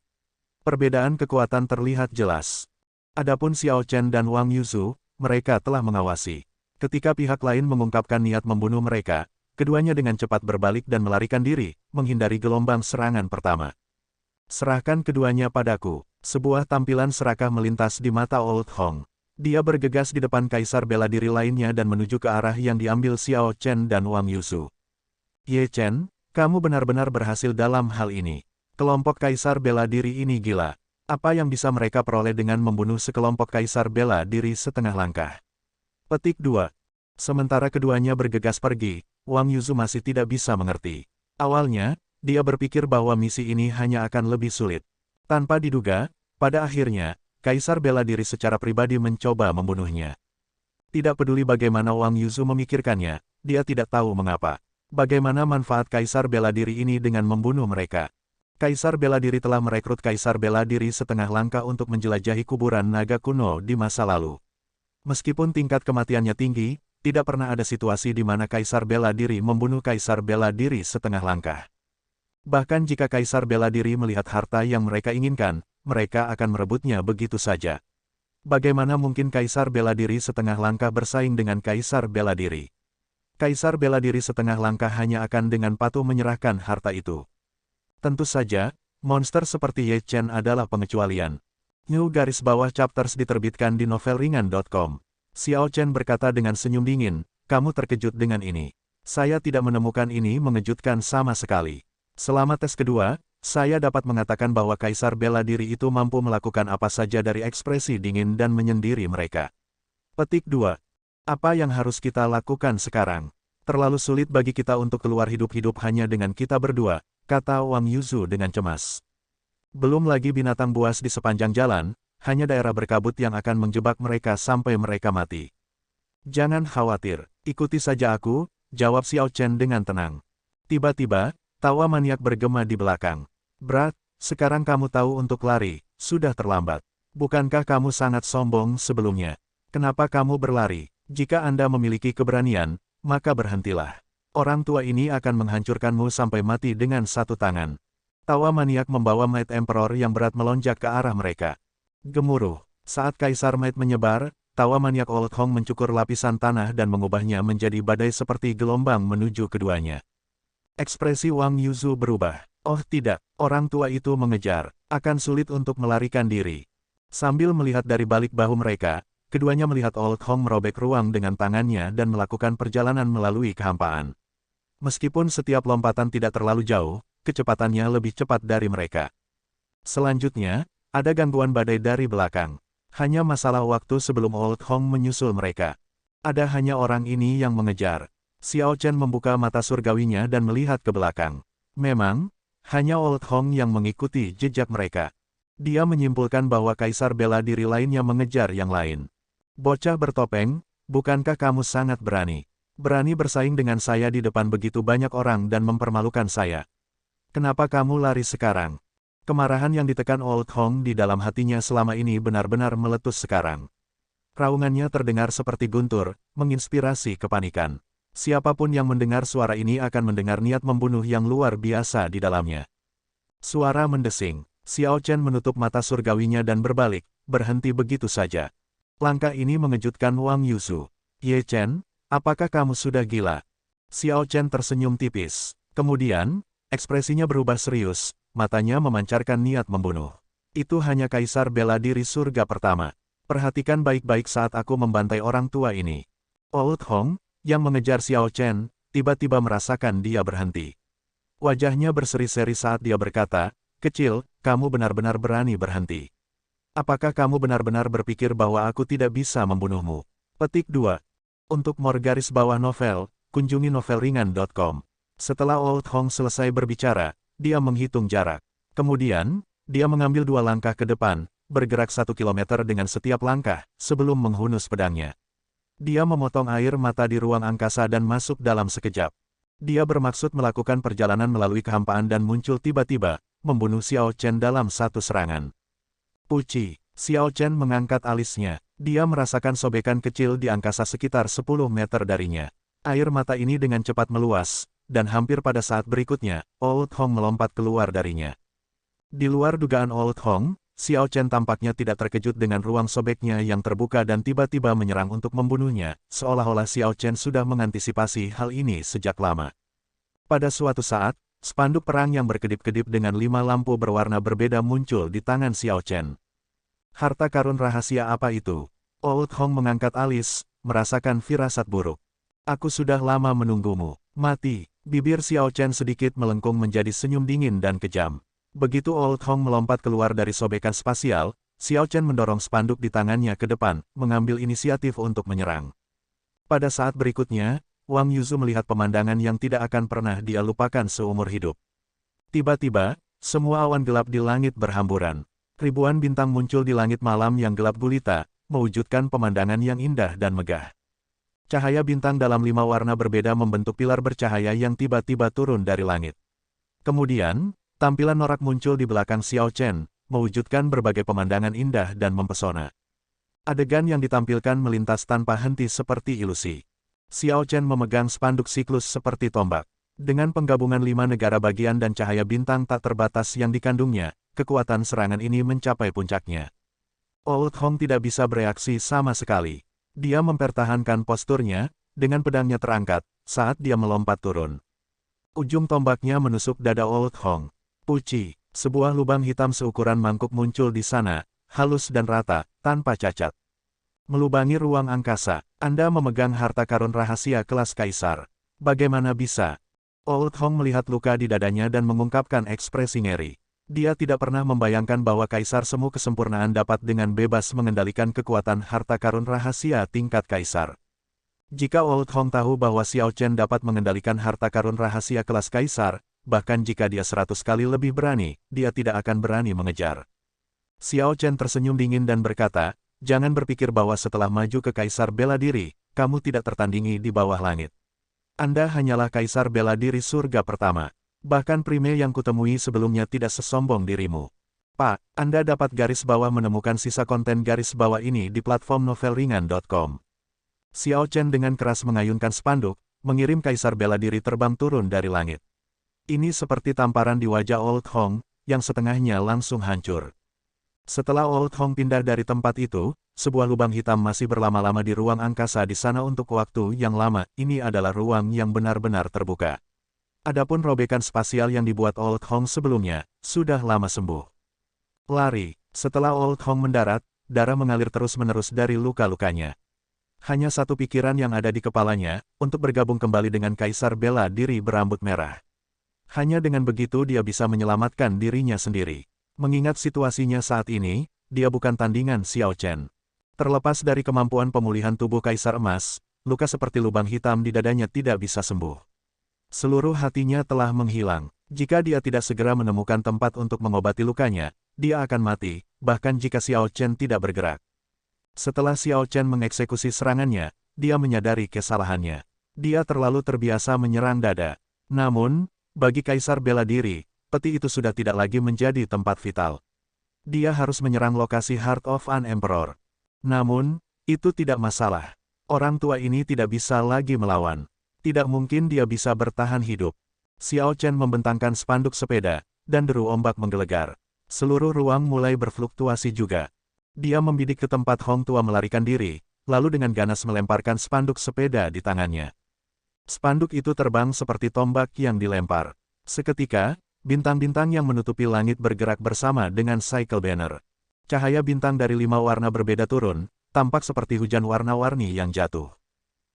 Perbedaan kekuatan terlihat jelas. Adapun Xiao Chen dan Wang Yusu, mereka telah mengawasi. Ketika pihak lain mengungkapkan niat membunuh mereka, keduanya dengan cepat berbalik dan melarikan diri, menghindari gelombang serangan pertama. Serahkan keduanya padaku. Sebuah tampilan serakah melintas di mata Old Hong. Dia bergegas di depan Kaisar Bela Diri lainnya dan menuju ke arah yang diambil Xiao Chen dan Wang Yusu. Ye Chen, kamu benar-benar berhasil dalam hal ini. Kelompok Kaisar Bela Diri ini gila. Apa yang bisa mereka peroleh dengan membunuh sekelompok Kaisar Bela Diri Setengah Langkah? Petik 2. Sementara keduanya bergegas pergi, Wang Yusu masih tidak bisa mengerti. Awalnya, dia berpikir bahwa misi ini hanya akan lebih sulit. Tanpa diduga, pada akhirnya, Kaisar Bela Diri secara pribadi mencoba membunuhnya. Tidak peduli bagaimana Wang Yusu memikirkannya, dia tidak tahu mengapa. Bagaimana manfaat Kaisar Bela Diri ini dengan membunuh mereka? Kaisar Bela Diri telah merekrut Kaisar Bela Diri Setengah Langkah untuk menjelajahi kuburan naga kuno di masa lalu. Meskipun tingkat kematiannya tinggi, tidak pernah ada situasi di mana kaisar bela diri membunuh kaisar bela diri setengah langkah. Bahkan jika kaisar bela diri melihat harta yang mereka inginkan, mereka akan merebutnya begitu saja. Bagaimana mungkin kaisar bela diri setengah langkah bersaing dengan kaisar bela diri? Kaisar bela diri setengah langkah hanya akan dengan patuh menyerahkan harta itu. Tentu saja, monster seperti Ye Chen adalah pengecualian. New garis bawah chapters diterbitkan di novelringan.com. Xiao Chen berkata dengan senyum dingin, kamu terkejut dengan ini. Saya tidak menemukan ini mengejutkan sama sekali. Selama tes kedua, saya dapat mengatakan bahwa kaisar bela diri itu mampu melakukan apa saja dari ekspresi dingin dan menyendiri mereka. Petik 2. Apa yang harus kita lakukan sekarang? Terlalu sulit bagi kita untuk keluar hidup-hidup hanya dengan kita berdua, kata Wang Yuzu dengan cemas. Belum lagi binatang buas di sepanjang jalan, hanya daerah berkabut yang akan menjebak mereka sampai mereka mati. Jangan khawatir, ikuti saja aku, jawab Xiao Chen dengan tenang. Tiba-tiba, tawa maniak bergema di belakang. Brat, sekarang kamu tahu untuk lari, sudah terlambat. Bukankah kamu sangat sombong sebelumnya? Kenapa kamu berlari? Jika Anda memiliki keberanian, maka berhentilah. Orang tua ini akan menghancurkanmu sampai mati dengan satu tangan. Tawa maniak membawa Might Emperor yang berat melonjak ke arah mereka. Gemuruh. Saat Kaisar Might menyebar, tawa maniak Old Hong mencukur lapisan tanah dan mengubahnya menjadi badai seperti gelombang menuju keduanya. Ekspresi Wang Yuzu berubah. Oh tidak, orang tua itu mengejar. Akan sulit untuk melarikan diri. Sambil melihat dari balik bahu mereka, keduanya melihat Old Hong merobek ruang dengan tangannya dan melakukan perjalanan melalui kehampaan. Meskipun setiap lompatan tidak terlalu jauh, kecepatannya lebih cepat dari mereka. Selanjutnya, ada gangguan badai dari belakang. Hanya masalah waktu sebelum Old Hong menyusul mereka. Ada hanya orang ini yang mengejar. Xiao Chen membuka mata surgawinya dan melihat ke belakang. Memang, hanya Old Hong yang mengikuti jejak mereka. Dia menyimpulkan bahwa kaisar bela diri lainnya mengejar yang lain. Bocah bertopeng, bukankah kamu sangat berani? Berani bersaing dengan saya di depan begitu banyak orang dan mempermalukan saya. Kenapa kamu lari sekarang? Kemarahan yang ditekan Old Hong di dalam hatinya selama ini benar-benar meletus sekarang. Raungannya terdengar seperti guntur, menginspirasi kepanikan. Siapapun yang mendengar suara ini akan mendengar niat membunuh yang luar biasa di dalamnya. Suara mendesing. Xiao Chen menutup mata surgawinya dan berbalik, berhenti begitu saja. Langkah ini mengejutkan Wang Yuzu. Ye Chen, apakah kamu sudah gila? Xiao Chen tersenyum tipis. Kemudian, ekspresinya berubah serius. Matanya memancarkan niat membunuh. Itu hanya kaisar bela diri surga pertama. Perhatikan baik-baik saat aku membantai orang tua ini. Old Hong, yang mengejar Xiao Chen, tiba-tiba merasakan dia berhenti. Wajahnya berseri-seri saat dia berkata, kecil, kamu benar-benar berani berhenti. Apakah kamu benar-benar berpikir bahwa aku tidak bisa membunuhmu? Petik 2. Untuk more garis bawah novel, kunjungi novelringan.com. Setelah Old Hong selesai berbicara, dia menghitung jarak. Kemudian, dia mengambil 2 langkah ke depan, bergerak 1 kilometer dengan setiap langkah, sebelum menghunus pedangnya. Dia memotong air mata di ruang angkasa dan masuk dalam sekejap. Dia bermaksud melakukan perjalanan melalui kehampaan dan muncul tiba-tiba, membunuh Xiao Chen dalam satu serangan. Puci, Xiao Chen mengangkat alisnya. Dia merasakan sobekan kecil di angkasa sekitar 10 meter darinya. Air mata ini dengan cepat meluas, dan hampir pada saat berikutnya, Old Hong melompat keluar darinya. Di luar dugaan Old Hong, Xiao Chen tampaknya tidak terkejut dengan ruang sobeknya yang terbuka dan tiba-tiba menyerang untuk membunuhnya, seolah-olah Xiao Chen sudah mengantisipasi hal ini sejak lama. Pada suatu saat, spanduk perang yang berkedip-kedip dengan 5 lampu berwarna berbeda muncul di tangan Xiao Chen. Harta karun rahasia apa itu? Old Hong mengangkat alis, merasakan firasat buruk. Aku sudah lama menunggumu. Mati. Bibir Xiao Chen sedikit melengkung menjadi senyum dingin dan kejam. Begitu Old Hong melompat keluar dari sobekan spasial, Xiao Chen mendorong spanduk di tangannya ke depan, mengambil inisiatif untuk menyerang. Pada saat berikutnya, Wang Yuzu melihat pemandangan yang tidak akan pernah dia lupakan seumur hidup. Tiba-tiba, semua awan gelap di langit berhamburan. Ribuan bintang muncul di langit malam yang gelap gulita, mewujudkan pemandangan yang indah dan megah. Cahaya bintang dalam 5 warna berbeda membentuk pilar bercahaya yang tiba-tiba turun dari langit. Kemudian, tampilan norak muncul di belakang Xiao Chen, mewujudkan berbagai pemandangan indah dan mempesona. Adegan yang ditampilkan melintas tanpa henti seperti ilusi. Xiao Chen memegang spanduk siklus seperti tombak. Dengan penggabungan 5 negara bagian dan cahaya bintang tak terbatas yang dikandungnya, kekuatan serangan ini mencapai puncaknya. Old Hong tidak bisa bereaksi sama sekali. Dia mempertahankan posturnya, dengan pedangnya terangkat, saat dia melompat turun. Ujung tombaknya menusuk dada Old Hong. Puci, sebuah lubang hitam seukuran mangkuk muncul di sana, halus dan rata, tanpa cacat. Melubangi ruang angkasa, Anda memegang harta karun rahasia kelas kaisar. Bagaimana bisa? Old Hong melihat luka di dadanya dan mengungkapkan ekspresi ngeri. Dia tidak pernah membayangkan bahwa kaisar semu kesempurnaan dapat dengan bebas mengendalikan kekuatan harta karun rahasia tingkat kaisar. Jika Old Hong tahu bahwa Xiao Chen dapat mengendalikan harta karun rahasia kelas kaisar, bahkan jika dia 100 kali lebih berani, dia tidak akan berani mengejar. Xiao Chen tersenyum dingin dan berkata, "Jangan berpikir bahwa setelah maju ke kaisar bela diri, kamu tidak tertandingi di bawah langit. Anda hanyalah kaisar bela diri surga pertama. Bahkan prime yang kutemui sebelumnya tidak sesombong dirimu." Pak, Anda dapat garis bawah menemukan sisa konten garis bawah ini di platform novelringan.com. Xiao Chen dengan keras mengayunkan spanduk, mengirim kaisar bela diri terbang turun dari langit. Ini seperti tamparan di wajah Old Hong, yang setengahnya langsung hancur. Setelah Old Hong pindah dari tempat itu, sebuah lubang hitam masih berlama-lama di ruang angkasa di sana untuk waktu yang lama. Ini adalah ruang yang benar-benar terbuka. Adapun robekan spasial yang dibuat Old Hong sebelumnya, sudah lama sembuh. Lari. Setelah Old Hong mendarat, darah mengalir terus-menerus dari luka-lukanya. Hanya satu pikiran yang ada di kepalanya, untuk bergabung kembali dengan kaisar bela diri berambut merah. Hanya dengan begitu dia bisa menyelamatkan dirinya sendiri. Mengingat situasinya saat ini, dia bukan tandingan Xiao Chen. Terlepas dari kemampuan pemulihan tubuh Kaisar Emas, luka seperti lubang hitam di dadanya tidak bisa sembuh. Seluruh hatinya telah menghilang. Jika dia tidak segera menemukan tempat untuk mengobati lukanya, dia akan mati, bahkan jika Xiao Chen tidak bergerak. Setelah Xiao Chen mengeksekusi serangannya, dia menyadari kesalahannya. Dia terlalu terbiasa menyerang dada. Namun, bagi Kaisar bela diri, peti itu sudah tidak lagi menjadi tempat vital. Dia harus menyerang lokasi Heart of an Emperor. Namun, itu tidak masalah. Orang tua ini tidak bisa lagi melawan. Tidak mungkin dia bisa bertahan hidup. Xiao Chen membentangkan spanduk sepeda, dan deru ombak menggelegar. Seluruh ruang mulai berfluktuasi juga. Dia membidik ke tempat Hong Tua melarikan diri, lalu dengan ganas melemparkan spanduk sepeda di tangannya. Spanduk itu terbang seperti tombak yang dilempar. Seketika, bintang-bintang yang menutupi langit bergerak bersama dengan cycle banner. Cahaya bintang dari 5 warna berbeda turun, tampak seperti hujan warna-warni yang jatuh.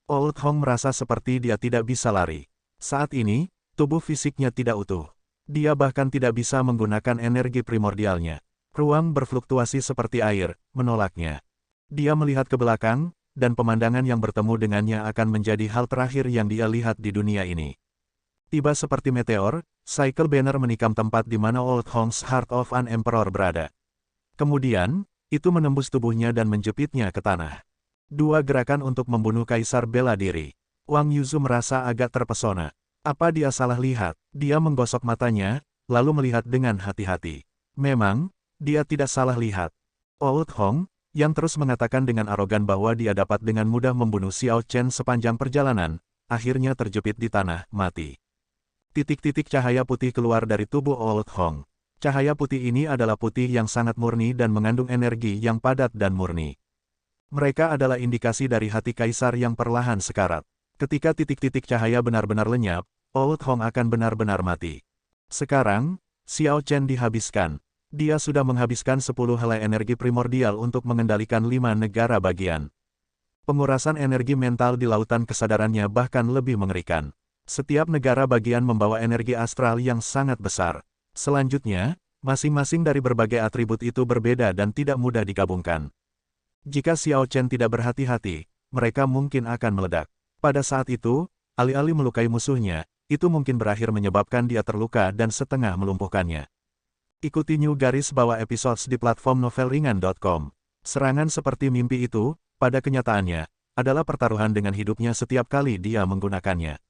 Old Hong merasa seperti dia tidak bisa lari. Saat ini, tubuh fisiknya tidak utuh. Dia bahkan tidak bisa menggunakan energi primordialnya. Ruang berfluktuasi seperti air, menolaknya. Dia melihat ke belakang, dan pemandangan yang bertemu dengannya akan menjadi hal terakhir yang dia lihat di dunia ini. Tiba seperti meteor, cycle banner menikam tempat di mana Old Hong's Heart of an Emperor berada. Kemudian, itu menembus tubuhnya dan menjepitnya ke tanah. 2 gerakan untuk membunuh kaisar bela diri. Wang Yuzu merasa agak terpesona. Apa dia salah lihat? Dia menggosok matanya, lalu melihat dengan hati-hati. Memang, dia tidak salah lihat. Old Hong, yang terus mengatakan dengan arogan bahwa dia dapat dengan mudah membunuh Xiao Chen sepanjang perjalanan, akhirnya terjepit di tanah, mati. Titik-titik cahaya putih keluar dari tubuh Old Hong. Cahaya putih ini adalah putih yang sangat murni dan mengandung energi yang padat dan murni. Mereka adalah indikasi dari hati kaisar yang perlahan sekarat. Ketika titik-titik cahaya benar-benar lenyap, Old Hong akan benar-benar mati. Sekarang, Xiao Chen dihabiskan. Dia sudah menghabiskan 10 helai energi primordial untuk mengendalikan 5 negara bagian. Pengurasan energi mental di lautan kesadarannya bahkan lebih mengerikan. Setiap negara bagian membawa energi astral yang sangat besar. Selanjutnya, masing-masing dari berbagai atribut itu berbeda dan tidak mudah digabungkan. Jika Xiao Chen tidak berhati-hati, mereka mungkin akan meledak. Pada saat itu, alih-alih melukai musuhnya, itu mungkin berakhir menyebabkan dia terluka dan setengah melumpuhkannya. Ikuti New Garis Bawah Episodes di platform novelringan.com. Serangan seperti mimpi itu, pada kenyataannya, adalah pertaruhan dengan hidupnya setiap kali dia menggunakannya.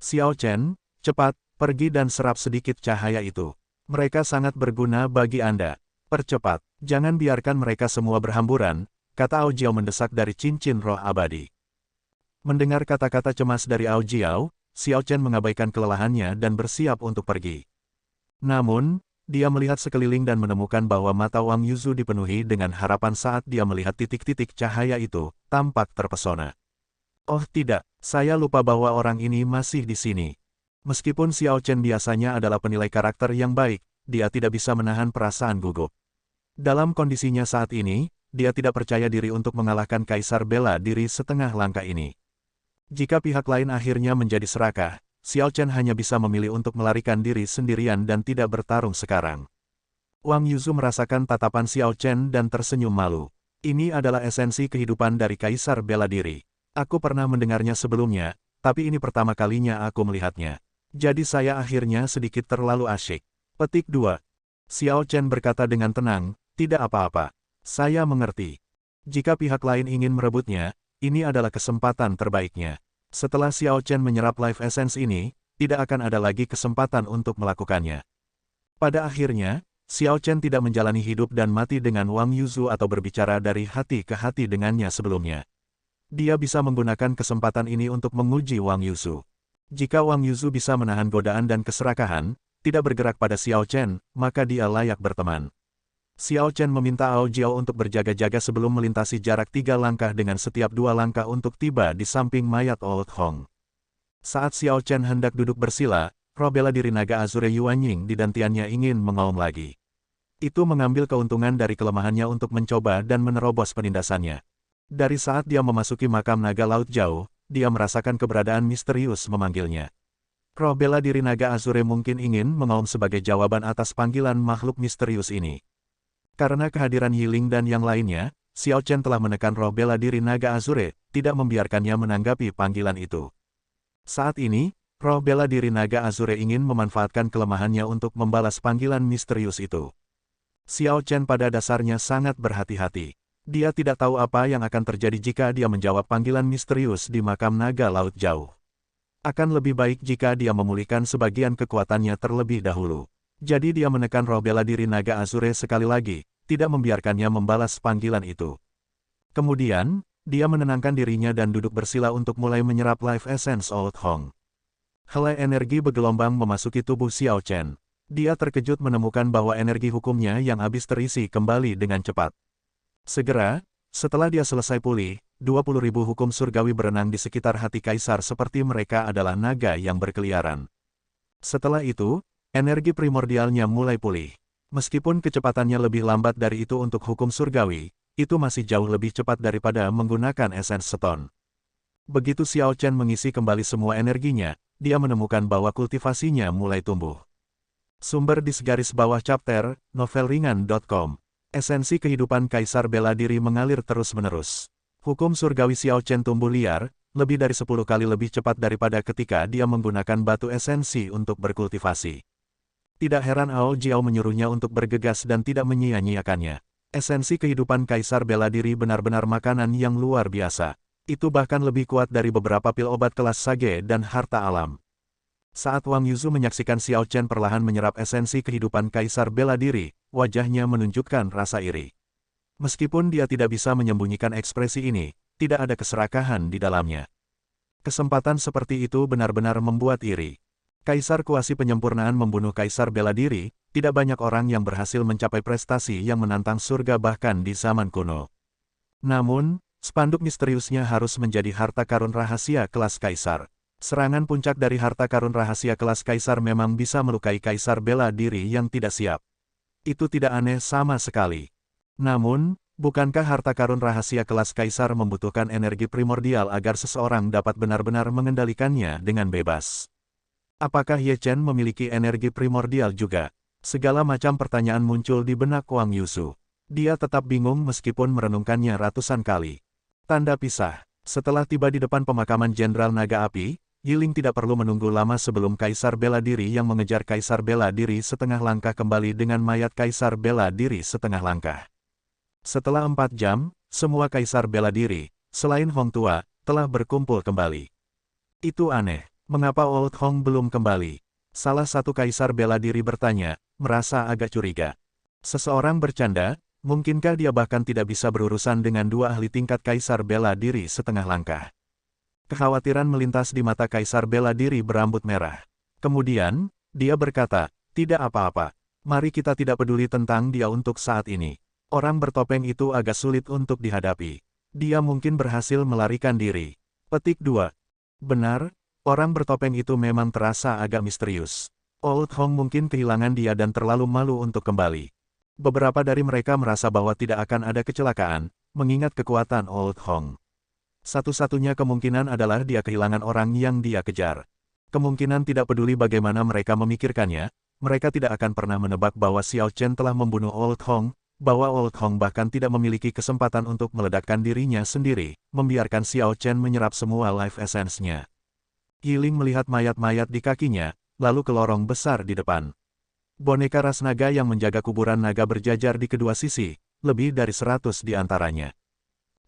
Xiao Chen, cepat, pergi dan serap sedikit cahaya itu. Mereka sangat berguna bagi Anda. Percepat, jangan biarkan mereka semua berhamburan, kata Ao Jiao mendesak dari cincin roh abadi. Mendengar kata-kata cemas dari Ao Jiao, Xiao Chen mengabaikan kelelahannya dan bersiap untuk pergi. Namun, dia melihat sekeliling dan menemukan bahwa mata Wang Yuzu dipenuhi dengan harapan saat dia melihat titik-titik cahaya itu, tampak terpesona. Oh tidak, saya lupa bahwa orang ini masih di sini. Meskipun Xiao Chen biasanya adalah penilai karakter yang baik, dia tidak bisa menahan perasaan gugup. Dalam kondisinya saat ini, dia tidak percaya diri untuk mengalahkan Kaisar bela diri setengah langkah ini. Jika pihak lain akhirnya menjadi serakah, Xiao Chen hanya bisa memilih untuk melarikan diri sendirian dan tidak bertarung sekarang. Wang Yuzu merasakan tatapan Xiao Chen dan tersenyum malu. Ini adalah esensi kehidupan dari Kaisar bela diri. Aku pernah mendengarnya sebelumnya, tapi ini pertama kalinya aku melihatnya. Jadi saya akhirnya sedikit terlalu asyik. Petik 2. Xiao Chen berkata dengan tenang, tidak apa-apa. Saya mengerti. Jika pihak lain ingin merebutnya, ini adalah kesempatan terbaiknya. Setelah Xiao Chen menyerap Life Essence ini, tidak akan ada lagi kesempatan untuk melakukannya. Pada akhirnya, Xiao Chen tidak menjalani hidup dan mati dengan Wang Yuzu atau berbicara dari hati ke hati dengannya sebelumnya. Dia bisa menggunakan kesempatan ini untuk menguji Wang Yuzu. Jika Wang Yuzu bisa menahan godaan dan keserakahan, tidak bergerak pada Xiao Chen, maka dia layak berteman. Xiao Chen meminta Ao Jiao untuk berjaga-jaga sebelum melintasi jarak 3 langkah dengan setiap 2 langkah untuk tiba di samping mayat Old Hong. Saat Xiao Chen hendak duduk bersila, roh bela diri naga Azure Yuanying di dantiannya ingin mengaum lagi. Itu mengambil keuntungan dari kelemahannya untuk mencoba dan menerobos penindasannya. Dari saat dia memasuki makam naga Laut Jauh, dia merasakan keberadaan misterius memanggilnya. Roh bela diri naga Azure mungkin ingin mengaum sebagai jawaban atas panggilan makhluk misterius ini. Karena kehadiran Yiling dan yang lainnya, Xiao Chen telah menekan roh bela diri naga Azure, tidak membiarkannya menanggapi panggilan itu. Saat ini, roh bela diri naga Azure ingin memanfaatkan kelemahannya untuk membalas panggilan misterius itu. Xiao Chen pada dasarnya sangat berhati-hati. Dia tidak tahu apa yang akan terjadi jika dia menjawab panggilan misterius di makam naga Laut Jauh. Akan lebih baik jika dia memulihkan sebagian kekuatannya terlebih dahulu. Jadi dia menekan roh bela diri naga Azure sekali lagi, tidak membiarkannya membalas panggilan itu. Kemudian, dia menenangkan dirinya dan duduk bersila untuk mulai menyerap Life Essence Old Hong. Helai energi bergelombang memasuki tubuh Xiao Chen. Dia terkejut menemukan bahwa energi hukumnya yang habis terisi kembali dengan cepat. Segera, setelah dia selesai pulih, 20.000 hukum surgawi berenang di sekitar hati kaisar seperti mereka adalah naga yang berkeliaran. Setelah itu, energi primordialnya mulai pulih. Meskipun kecepatannya lebih lambat dari itu untuk hukum surgawi, itu masih jauh lebih cepat daripada menggunakan Essence Stone. Begitu Xiao Chen mengisi kembali semua energinya, dia menemukan bahwa kultivasinya mulai tumbuh. Sumber di segaris bawah chapter, novelringan.com. Esensi kehidupan Kaisar Bela Diri mengalir terus-menerus. Hukum surgawi Xiao Chen tumbuh liar, lebih dari 10 kali lebih cepat daripada ketika dia menggunakan batu esensi untuk berkultivasi. Tidak heran Ao Jiao menyuruhnya untuk bergegas dan tidak menyia-nyiakannya. Esensi kehidupan Kaisar Bela Diri benar-benar makanan yang luar biasa. Itu bahkan lebih kuat dari beberapa pil obat kelas sage dan harta alam. Saat Wang Yuzu menyaksikan Xiao Chen perlahan menyerap esensi kehidupan Kaisar Bela Diri, wajahnya menunjukkan rasa iri. Meskipun dia tidak bisa menyembunyikan ekspresi ini, tidak ada keserakahan di dalamnya. Kesempatan seperti itu benar-benar membuat iri. Kaisar kuasi penyempurnaan membunuh Kaisar Bela Diri, tidak banyak orang yang berhasil mencapai prestasi yang menantang surga bahkan di zaman kuno. Namun, spanduk misteriusnya harus menjadi harta karun rahasia kelas Kaisar. Serangan puncak dari harta karun rahasia kelas Kaisar memang bisa melukai Kaisar Bela Diri yang tidak siap. Itu tidak aneh sama sekali. Namun, bukankah harta karun rahasia kelas Kaisar membutuhkan energi primordial agar seseorang dapat benar-benar mengendalikannya dengan bebas? Apakah Ye Chen memiliki energi primordial juga? Segala macam pertanyaan muncul di benak Wang Yuzu. Dia tetap bingung meskipun merenungkannya ratusan kali. Tanda pisah. Setelah tiba di depan pemakaman Jenderal Naga Api, Yiling tidak perlu menunggu lama sebelum Kaisar Bela Diri yang mengejar Kaisar Bela Diri setengah langkah kembali dengan mayat Kaisar Bela Diri setengah langkah. Setelah 4 jam, semua Kaisar Bela Diri, selain Hong Tua, telah berkumpul kembali. Itu aneh. Mengapa Old Hong belum kembali? Salah satu Kaisar Bela Diri bertanya, merasa agak curiga. Seseorang bercanda, mungkinkah dia bahkan tidak bisa berurusan dengan 2 ahli tingkat Kaisar Bela Diri setengah langkah? Kekhawatiran melintas di mata Kaisar bela diri berambut merah. Kemudian, dia berkata, "Tidak apa-apa. Mari kita tidak peduli tentang dia untuk saat ini." Orang bertopeng itu agak sulit untuk dihadapi. Dia mungkin berhasil melarikan diri. Petik 2. Benar, orang bertopeng itu memang terasa agak misterius. Old Hong mungkin kehilangan dia dan terlalu malu untuk kembali. Beberapa dari mereka merasa bahwa tidak akan ada kecelakaan, mengingat kekuatan Old Hong. Satu-satunya kemungkinan adalah dia kehilangan orang yang dia kejar. Kemungkinan tidak peduli bagaimana mereka memikirkannya, mereka tidak akan pernah menebak bahwa Xiao Chen telah membunuh Old Hong, bahwa Old Hong bahkan tidak memiliki kesempatan untuk meledakkan dirinya sendiri, membiarkan Xiao Chen menyerap semua life essence-nya. Yiling melihat mayat-mayat di kakinya, lalu ke lorong besar di depan. Boneka ras naga yang menjaga kuburan naga berjajar di kedua sisi, lebih dari 100 di antaranya.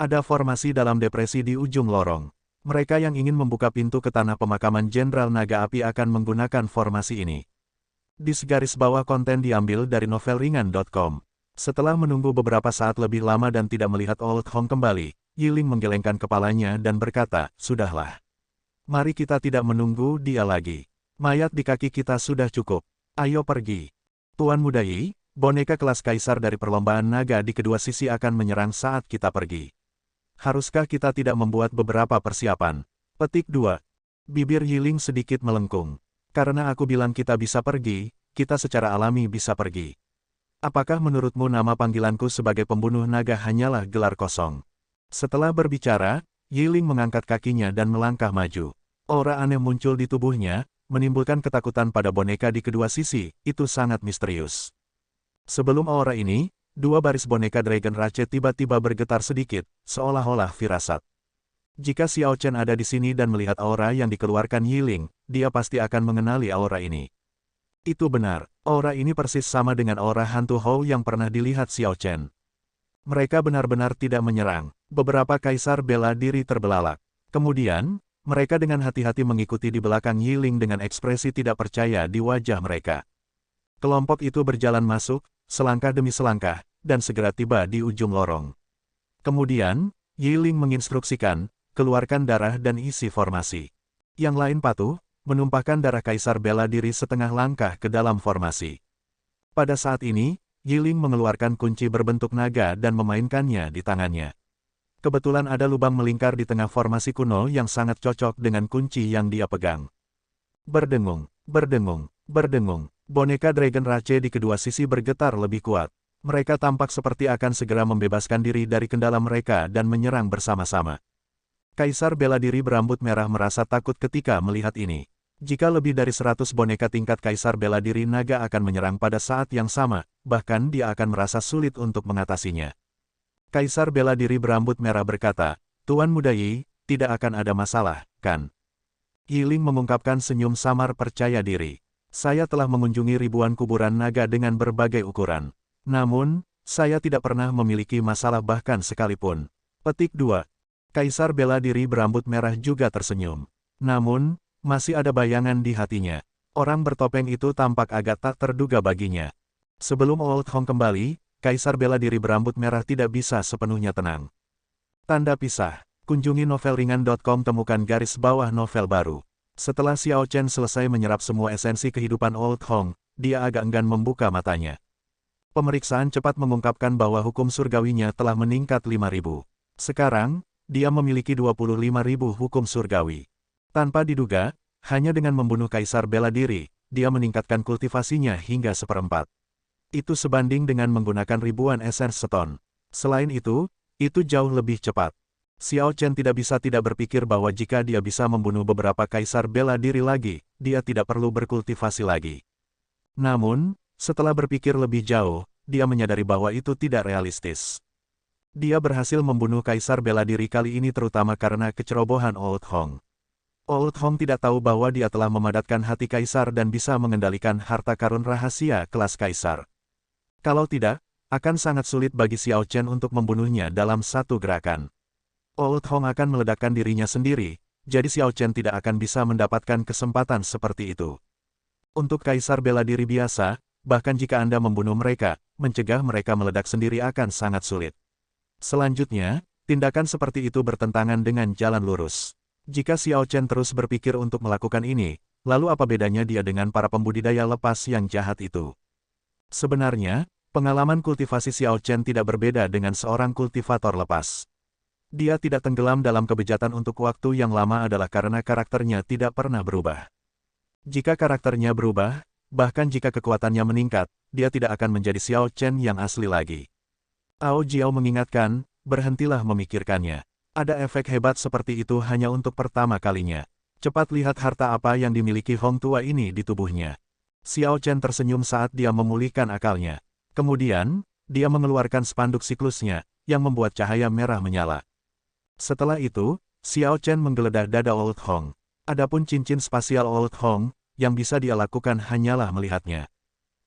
Ada formasi dalam depresi di ujung lorong. Mereka yang ingin membuka pintu ke tanah pemakaman Jenderal Naga Api akan menggunakan formasi ini. Di garis bawah konten diambil dari novelringan.com. Setelah menunggu beberapa saat lebih lama dan tidak melihat Old Hong kembali, Yiling menggelengkan kepalanya dan berkata, "Sudahlah. Mari kita tidak menunggu dia lagi. Mayat di kaki kita sudah cukup. Ayo pergi." Tuan Muda Yi, boneka kelas kaisar dari perlombaan naga di kedua sisi akan menyerang saat kita pergi. Haruskah kita tidak membuat beberapa persiapan? Petik 2. Bibir Yiling sedikit melengkung. Karena aku bilang kita bisa pergi, kita secara alami bisa pergi. Apakah menurutmu nama panggilanku sebagai pembunuh naga hanyalah gelar kosong? Setelah berbicara, Yiling mengangkat kakinya dan melangkah maju. Aura aneh muncul di tubuhnya, menimbulkan ketakutan pada boneka di kedua sisi, itu sangat misterius. Sebelum aura ini, dua baris boneka Dragon Ratchet tiba-tiba bergetar sedikit, seolah-olah firasat. Jika Xiao Chen ada di sini dan melihat aura yang dikeluarkan Yiling, dia pasti akan mengenali aura ini. Itu benar, aura ini persis sama dengan aura hantu Hou yang pernah dilihat Xiao Chen. Mereka benar-benar tidak menyerang. Beberapa kaisar bela diri terbelalak. Kemudian, mereka dengan hati-hati mengikuti di belakang Yiling dengan ekspresi tidak percaya di wajah mereka. Kelompok itu berjalan masuk, selangkah demi selangkah, dan segera tiba di ujung lorong. Kemudian, Yiling menginstruksikan, keluarkan darah dan isi formasi. Yang lain patuh, menumpahkan darah kaisar bela diri setengah langkah ke dalam formasi. Pada saat ini, Yiling mengeluarkan kunci berbentuk naga dan memainkannya di tangannya. Kebetulan ada lubang melingkar di tengah formasi kuno yang sangat cocok dengan kunci yang dia pegang. Berdengung, berdengung, berdengung. Boneka Dragon Ratchet di kedua sisi bergetar lebih kuat. Mereka tampak seperti akan segera membebaskan diri dari kendala mereka dan menyerang bersama-sama. Kaisar bela diri berambut merah merasa takut ketika melihat ini. Jika lebih dari 100 boneka tingkat Kaisar bela diri naga akan menyerang pada saat yang sama, bahkan dia akan merasa sulit untuk mengatasinya. Kaisar bela diri berambut merah berkata, "Tuan Muda Yi, tidak akan ada masalah, kan?" Yiling mengungkapkan senyum samar percaya diri. "Saya telah mengunjungi ribuan kuburan naga dengan berbagai ukuran. Namun, saya tidak pernah memiliki masalah bahkan sekalipun." Petik 2. Kaisar bela diri berambut merah juga tersenyum. Namun, masih ada bayangan di hatinya. Orang bertopeng itu tampak agak tak terduga baginya. Sebelum Old Hong kembali, Kaisar bela diri berambut merah tidak bisa sepenuhnya tenang. Tanda pisah. Kunjungi novelringan.com temukan garis bawah novel baru. Setelah Xiao Chen selesai menyerap semua esensi kehidupan Old Hong, dia agak enggan membuka matanya. Pemeriksaan cepat mengungkapkan bahwa hukum surgawinya telah meningkat 5.000. Sekarang, dia memiliki 25.000 hukum surgawi. Tanpa diduga, hanya dengan membunuh Kaisar bela diri, dia meningkatkan kultivasinya hingga 1/4. Itu sebanding dengan menggunakan ribuan esens stone. Selain itu jauh lebih cepat. Xiao Chen tidak berpikir bahwa jika dia bisa membunuh beberapa kaisar bela diri lagi, dia tidak perlu berkultivasi lagi. Namun, setelah berpikir lebih jauh, dia menyadari bahwa itu tidak realistis. Dia berhasil membunuh kaisar bela diri kali ini terutama karena kecerobohan Old Hong. Old Hong tidak tahu bahwa dia telah memadatkan hati kaisar dan bisa mengendalikan harta karun rahasia kelas kaisar. Kalau tidak, akan sangat sulit bagi Xiao Chen untuk membunuhnya dalam satu gerakan. Old Hong akan meledakkan dirinya sendiri, jadi Xiao Chen tidak akan bisa mendapatkan kesempatan seperti itu. Untuk kaisar bela diri biasa, bahkan jika Anda membunuh mereka, mencegah mereka meledak sendiri akan sangat sulit. Selanjutnya, tindakan seperti itu bertentangan dengan jalan lurus. Jika Xiao Chen terus berpikir untuk melakukan ini, lalu apa bedanya dia dengan para pembudidaya lepas yang jahat itu? Sebenarnya, pengalaman kultivasi Xiao Chen tidak berbeda dengan seorang kultivator lepas. Dia tidak tenggelam dalam kebejatan untuk waktu yang lama adalah karena karakternya tidak pernah berubah. Jika karakternya berubah, bahkan jika kekuatannya meningkat, dia tidak akan menjadi Xiao Chen yang asli lagi. Ao Jiao mengingatkan, berhentilah memikirkannya. Ada efek hebat seperti itu hanya untuk pertama kalinya. Cepat lihat harta apa yang dimiliki Hong tua ini di tubuhnya. Xiao Chen tersenyum saat dia memulihkan akalnya. Kemudian, dia mengeluarkan spanduk siklusnya, yang membuat cahaya merah menyala. Setelah itu, Xiao Chen menggeledah dada Old Hong. Adapun cincin spasial Old Hong, yang bisa dia lakukan hanyalah melihatnya.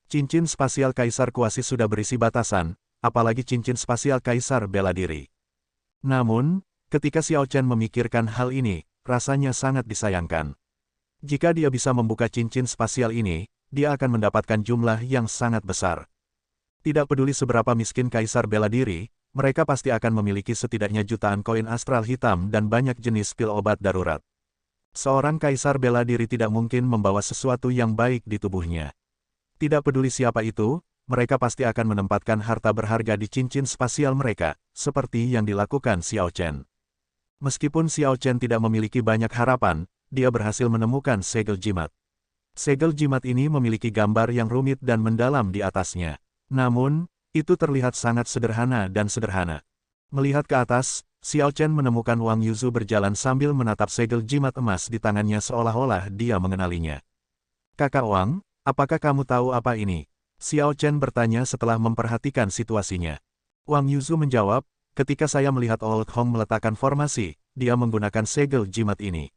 Cincin spasial Kaisar Kuasi sudah berisi batasan, apalagi cincin spasial Kaisar Bela Diri. Namun, ketika Xiao Chen memikirkan hal ini, rasanya sangat disayangkan. Jika dia bisa membuka cincin spasial ini, dia akan mendapatkan jumlah yang sangat besar. Tidak peduli seberapa miskin Kaisar Bela Diri, mereka pasti akan memiliki setidaknya jutaan koin astral hitam dan banyak jenis pil obat darurat. Seorang Kaisar Bela Diri tidak mungkin membawa sesuatu yang baik di tubuhnya. Tidak peduli siapa itu, mereka pasti akan menempatkan harta berharga di cincin spasial mereka, seperti yang dilakukan Xiao Chen. Meskipun Xiao Chen tidak memiliki banyak harapan, dia berhasil menemukan segel jimat. Segel jimat ini memiliki gambar yang rumit dan mendalam di atasnya. Namun, itu terlihat sangat sederhana dan sederhana. Melihat ke atas, Xiao Chen menemukan Wang Yuzu berjalan sambil menatap segel jimat emas di tangannya seolah-olah dia mengenalinya. "Kakak Wang, apakah kamu tahu apa ini?" Xiao Chen bertanya setelah memperhatikan situasinya. Wang Yuzu menjawab, "Ketika saya melihat Old Hong meletakkan formasi, dia menggunakan segel jimat ini.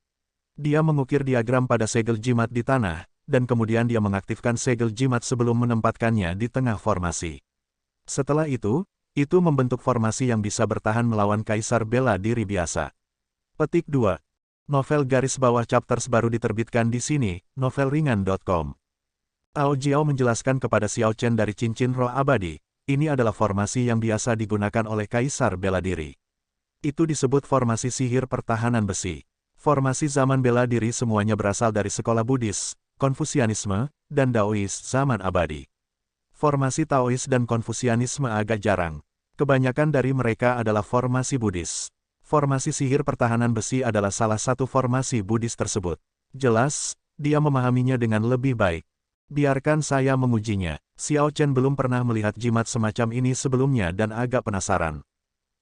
Dia mengukir diagram pada segel jimat di tanah, dan kemudian dia mengaktifkan segel jimat sebelum menempatkannya di tengah formasi. Setelah itu membentuk formasi yang bisa bertahan melawan Kaisar Bela Diri biasa." Petik 2. Novel garis bawah chapters baru diterbitkan di sini, novelringan.com. Ao Jiao menjelaskan kepada Xiao Chen dari cincin roh abadi, ini adalah formasi yang biasa digunakan oleh Kaisar Bela Diri. Itu disebut formasi sihir pertahanan besi. Formasi zaman Bela Diri semuanya berasal dari sekolah Buddhis, Konfusianisme, dan Daois zaman abadi. Formasi Taois dan Konfusianisme agak jarang. Kebanyakan dari mereka adalah formasi Buddhis. Formasi sihir pertahanan besi adalah salah satu formasi Buddhis tersebut. Jelas, dia memahaminya dengan lebih baik. Biarkan saya mengujinya. Xiao Chen belum pernah melihat jimat semacam ini sebelumnya dan agak penasaran.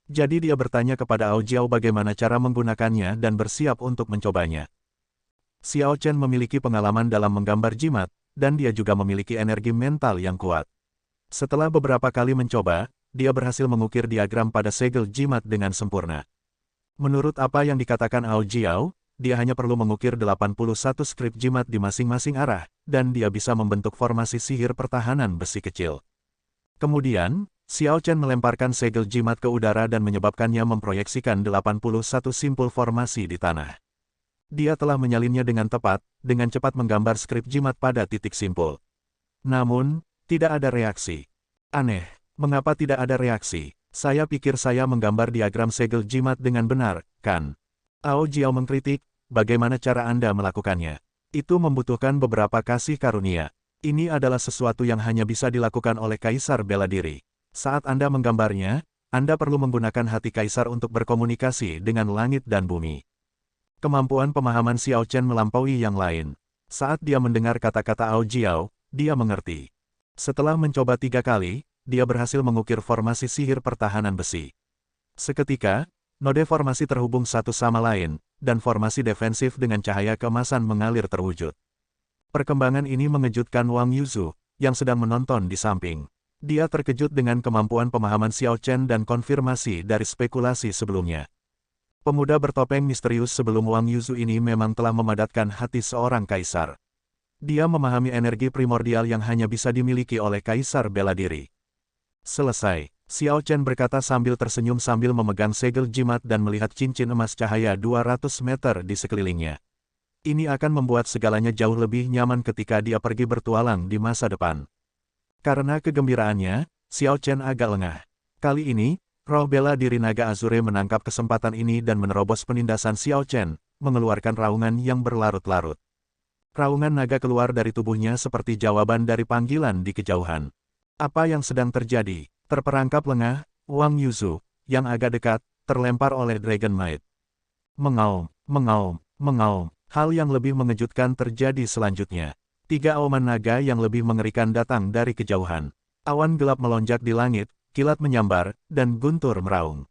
Jadi dia bertanya kepada Ao Jiao bagaimana cara menggunakannya dan bersiap untuk mencobanya. Xiao Chen memiliki pengalaman dalam menggambar jimat, dan dia juga memiliki energi mental yang kuat. Setelah beberapa kali mencoba, dia berhasil mengukir diagram pada segel jimat dengan sempurna. Menurut apa yang dikatakan Ao Jiao, dia hanya perlu mengukir 81 skrip jimat di masing-masing arah, dan dia bisa membentuk formasi sihir pertahanan besi kecil. Kemudian, Xiao Chen melemparkan segel jimat ke udara dan menyebabkannya memproyeksikan 81 simpul formasi di tanah. Dia telah menyalinnya dengan tepat, dengan cepat menggambar skrip jimat pada titik simpul. Namun, tidak ada reaksi. Aneh, mengapa tidak ada reaksi? Saya pikir saya menggambar diagram segel jimat dengan benar, kan? Ao Jiao mengkritik, bagaimana cara Anda melakukannya? Itu membutuhkan beberapa kasih karunia. Ini adalah sesuatu yang hanya bisa dilakukan oleh Kaisar Bela Diri. Saat Anda menggambarnya, Anda perlu menggunakan hati Kaisar untuk berkomunikasi dengan langit dan bumi. Kemampuan pemahaman Xiao Chen melampaui yang lain. Saat dia mendengar kata-kata Ao Jiao, dia mengerti. Setelah mencoba 3 kali, dia berhasil mengukir formasi sihir pertahanan besi. Seketika, node formasi terhubung satu sama lain, dan formasi defensif dengan cahaya keemasan mengalir terwujud. Perkembangan ini mengejutkan Wang Yuzu, yang sedang menonton di samping. Dia terkejut dengan kemampuan pemahaman Xiao Chen dan konfirmasi dari spekulasi sebelumnya. Pemuda bertopeng misterius sebelum Wang Yuzu ini memang telah memadatkan hati seorang kaisar. Dia memahami energi primordial yang hanya bisa dimiliki oleh Kaisar Bela Diri. Selesai, Xiao Chen berkata sambil tersenyum sambil memegang segel jimat dan melihat cincin emas cahaya 200 meter di sekelilingnya. Ini akan membuat segalanya jauh lebih nyaman ketika dia pergi bertualang di masa depan. Karena kegembiraannya, Xiao Chen agak lengah. Kali ini, roh bela diri naga Azure menangkap kesempatan ini dan menerobos penindasan Xiao Chen, mengeluarkan raungan yang berlarut-larut. Raungan naga keluar dari tubuhnya seperti jawaban dari panggilan di kejauhan. Apa yang sedang terjadi? Terperangkap lengah, Wang Yuzu, yang agak dekat, terlempar oleh Dragon Might. Mengaum, mengaum, mengaum. Hal yang lebih mengejutkan terjadi selanjutnya. 3 auman naga yang lebih mengerikan datang dari kejauhan. Awan gelap melonjak di langit, kilat menyambar, dan guntur meraung.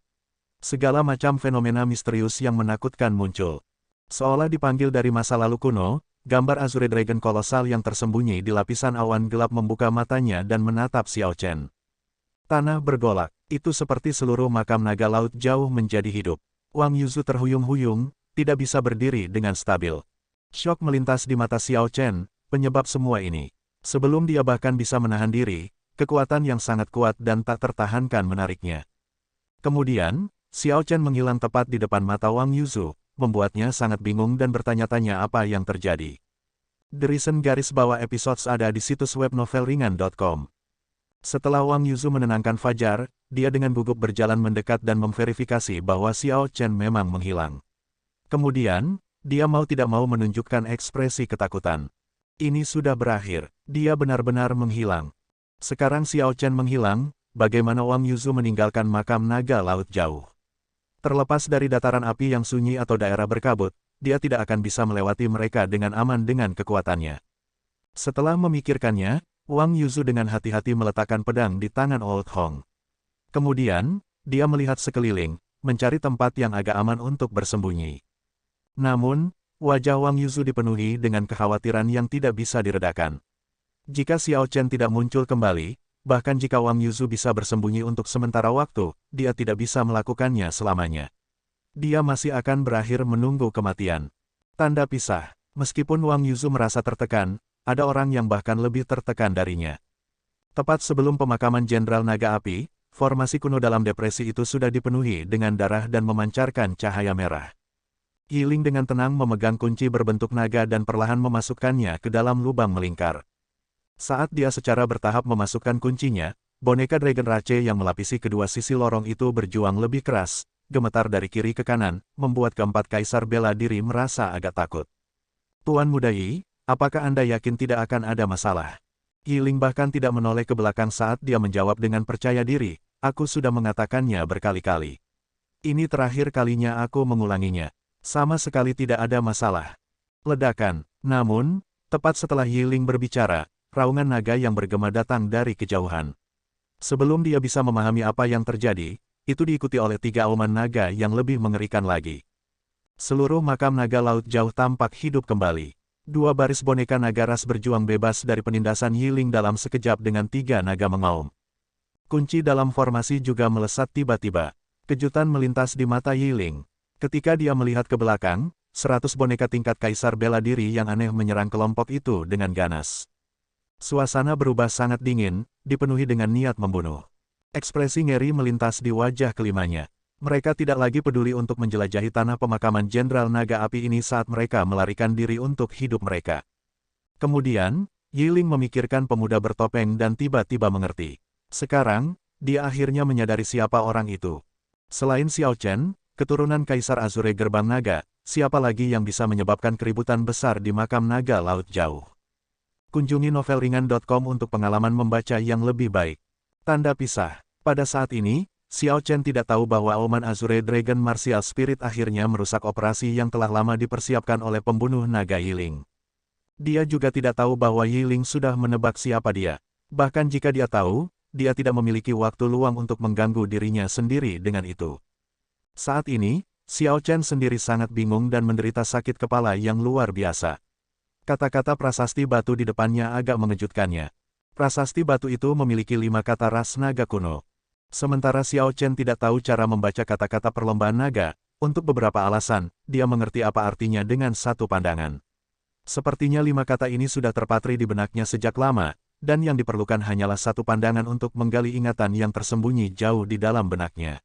Segala macam fenomena misterius yang menakutkan muncul. Seolah dipanggil dari masa lalu kuno, gambar Azure Dragon kolosal yang tersembunyi di lapisan awan gelap membuka matanya dan menatap Xiao Chen. Tanah bergolak, itu seperti seluruh makam naga laut jauh menjadi hidup. Wang Yuzu terhuyung-huyung, tidak bisa berdiri dengan stabil. Syok melintas di mata Xiao Chen, penyebab semua ini. Sebelum dia bahkan bisa menahan diri, kekuatan yang sangat kuat dan tak tertahankan menariknya. Kemudian, Xiao Chen menghilang tepat di depan mata Wang Yuzu, membuatnya sangat bingung dan bertanya-tanya apa yang terjadi. The Reason garis bawah episodes ada di situs web novelringan.com. Setelah Wang Yuzu menenangkan Fajar, dia dengan gugup berjalan mendekat dan memverifikasi bahwa Xiao Chen memang menghilang. Kemudian, dia mau tidak mau menunjukkan ekspresi ketakutan. Ini sudah berakhir, dia benar-benar menghilang. Sekarang Xiao Chen menghilang, bagaimana Wang Yuzu meninggalkan makam naga laut jauh. Terlepas dari dataran api yang sunyi atau daerah berkabut, dia tidak akan bisa melewati mereka dengan aman dengan kekuatannya. Setelah memikirkannya, Wang Yuzu dengan hati-hati meletakkan pedang di tangan Old Hong. Kemudian, dia melihat sekeliling, mencari tempat yang agak aman untuk bersembunyi. Namun, wajah Wang Yuzu dipenuhi dengan kekhawatiran yang tidak bisa diredakan. Jika Xiao Chen tidak muncul kembali, bahkan jika Wang Yuzu bisa bersembunyi untuk sementara waktu, dia tidak bisa melakukannya selamanya. Dia masih akan berakhir menunggu kematian. Tanda pisah. Meskipun Wang Yuzu merasa tertekan, ada orang yang bahkan lebih tertekan darinya. Tepat sebelum pemakaman Jenderal Naga Api, formasi kuno dalam depresi itu sudah dipenuhi dengan darah dan memancarkan cahaya merah. Yi Ling dengan tenang memegang kunci berbentuk naga dan perlahan memasukkannya ke dalam lubang melingkar. Saat dia secara bertahap memasukkan kuncinya, boneka Dragon Rache yang melapisi kedua sisi lorong itu berjuang lebih keras, gemetar dari kiri ke kanan, membuat keempat kaisar bela diri merasa agak takut. Tuan Muda Yi, apakah Anda yakin tidak akan ada masalah? Yi Ling bahkan tidak menoleh ke belakang saat dia menjawab dengan percaya diri, aku sudah mengatakannya berkali-kali. Ini terakhir kalinya aku mengulanginya. Sama sekali tidak ada masalah. Ledakan. Namun, tepat setelah Yi Ling berbicara, raungan naga yang bergema datang dari kejauhan. Sebelum dia bisa memahami apa yang terjadi, itu diikuti oleh 3 auman naga yang lebih mengerikan lagi. Seluruh makam naga laut jauh tampak hidup kembali. 2 baris boneka naga ras berjuang bebas dari penindasan Yi Ling dalam sekejap dengan 3 naga mengaum. Kunci dalam formasi juga melesat tiba-tiba. Kejutan melintas di mata Yi Ling. Ketika dia melihat ke belakang, 100 boneka tingkat kaisar bela diri yang aneh menyerang kelompok itu dengan ganas. Suasana berubah sangat dingin, dipenuhi dengan niat membunuh. Ekspresi ngeri melintas di wajah kelimanya. Mereka tidak lagi peduli untuk menjelajahi tanah pemakaman Jenderal Naga Api ini saat mereka melarikan diri untuk hidup mereka. Kemudian, Yi Ling memikirkan pemuda bertopeng dan tiba-tiba mengerti. Sekarang, dia akhirnya menyadari siapa orang itu. Selain Xiao Chen, keturunan Kaisar Azure Gerbang Naga, siapa lagi yang bisa menyebabkan keributan besar di makam naga laut jauh? Kunjungi novelringan.com untuk pengalaman membaca yang lebih baik. Tanda pisah. Pada saat ini, Xiao Chen tidak tahu bahwa auman Azure Dragon Martial Spirit akhirnya merusak operasi yang telah lama dipersiapkan oleh pembunuh naga Yi Ling. Dia juga tidak tahu bahwa Yi Ling sudah menebak siapa dia. Bahkan jika dia tahu, dia tidak memiliki waktu luang untuk mengganggu dirinya sendiri dengan itu. Saat ini, Xiao Chen sendiri sangat bingung dan menderita sakit kepala yang luar biasa. Kata-kata prasasti batu di depannya agak mengejutkannya. Prasasti batu itu memiliki 5 kata ras naga kuno. Sementara Xiao Chen tidak tahu cara membaca kata-kata perlombaan naga, untuk beberapa alasan, dia mengerti apa artinya dengan satu pandangan. Sepertinya 5 kata ini sudah terpatri di benaknya sejak lama, dan yang diperlukan hanyalah satu pandangan untuk menggali ingatan yang tersembunyi jauh di dalam benaknya.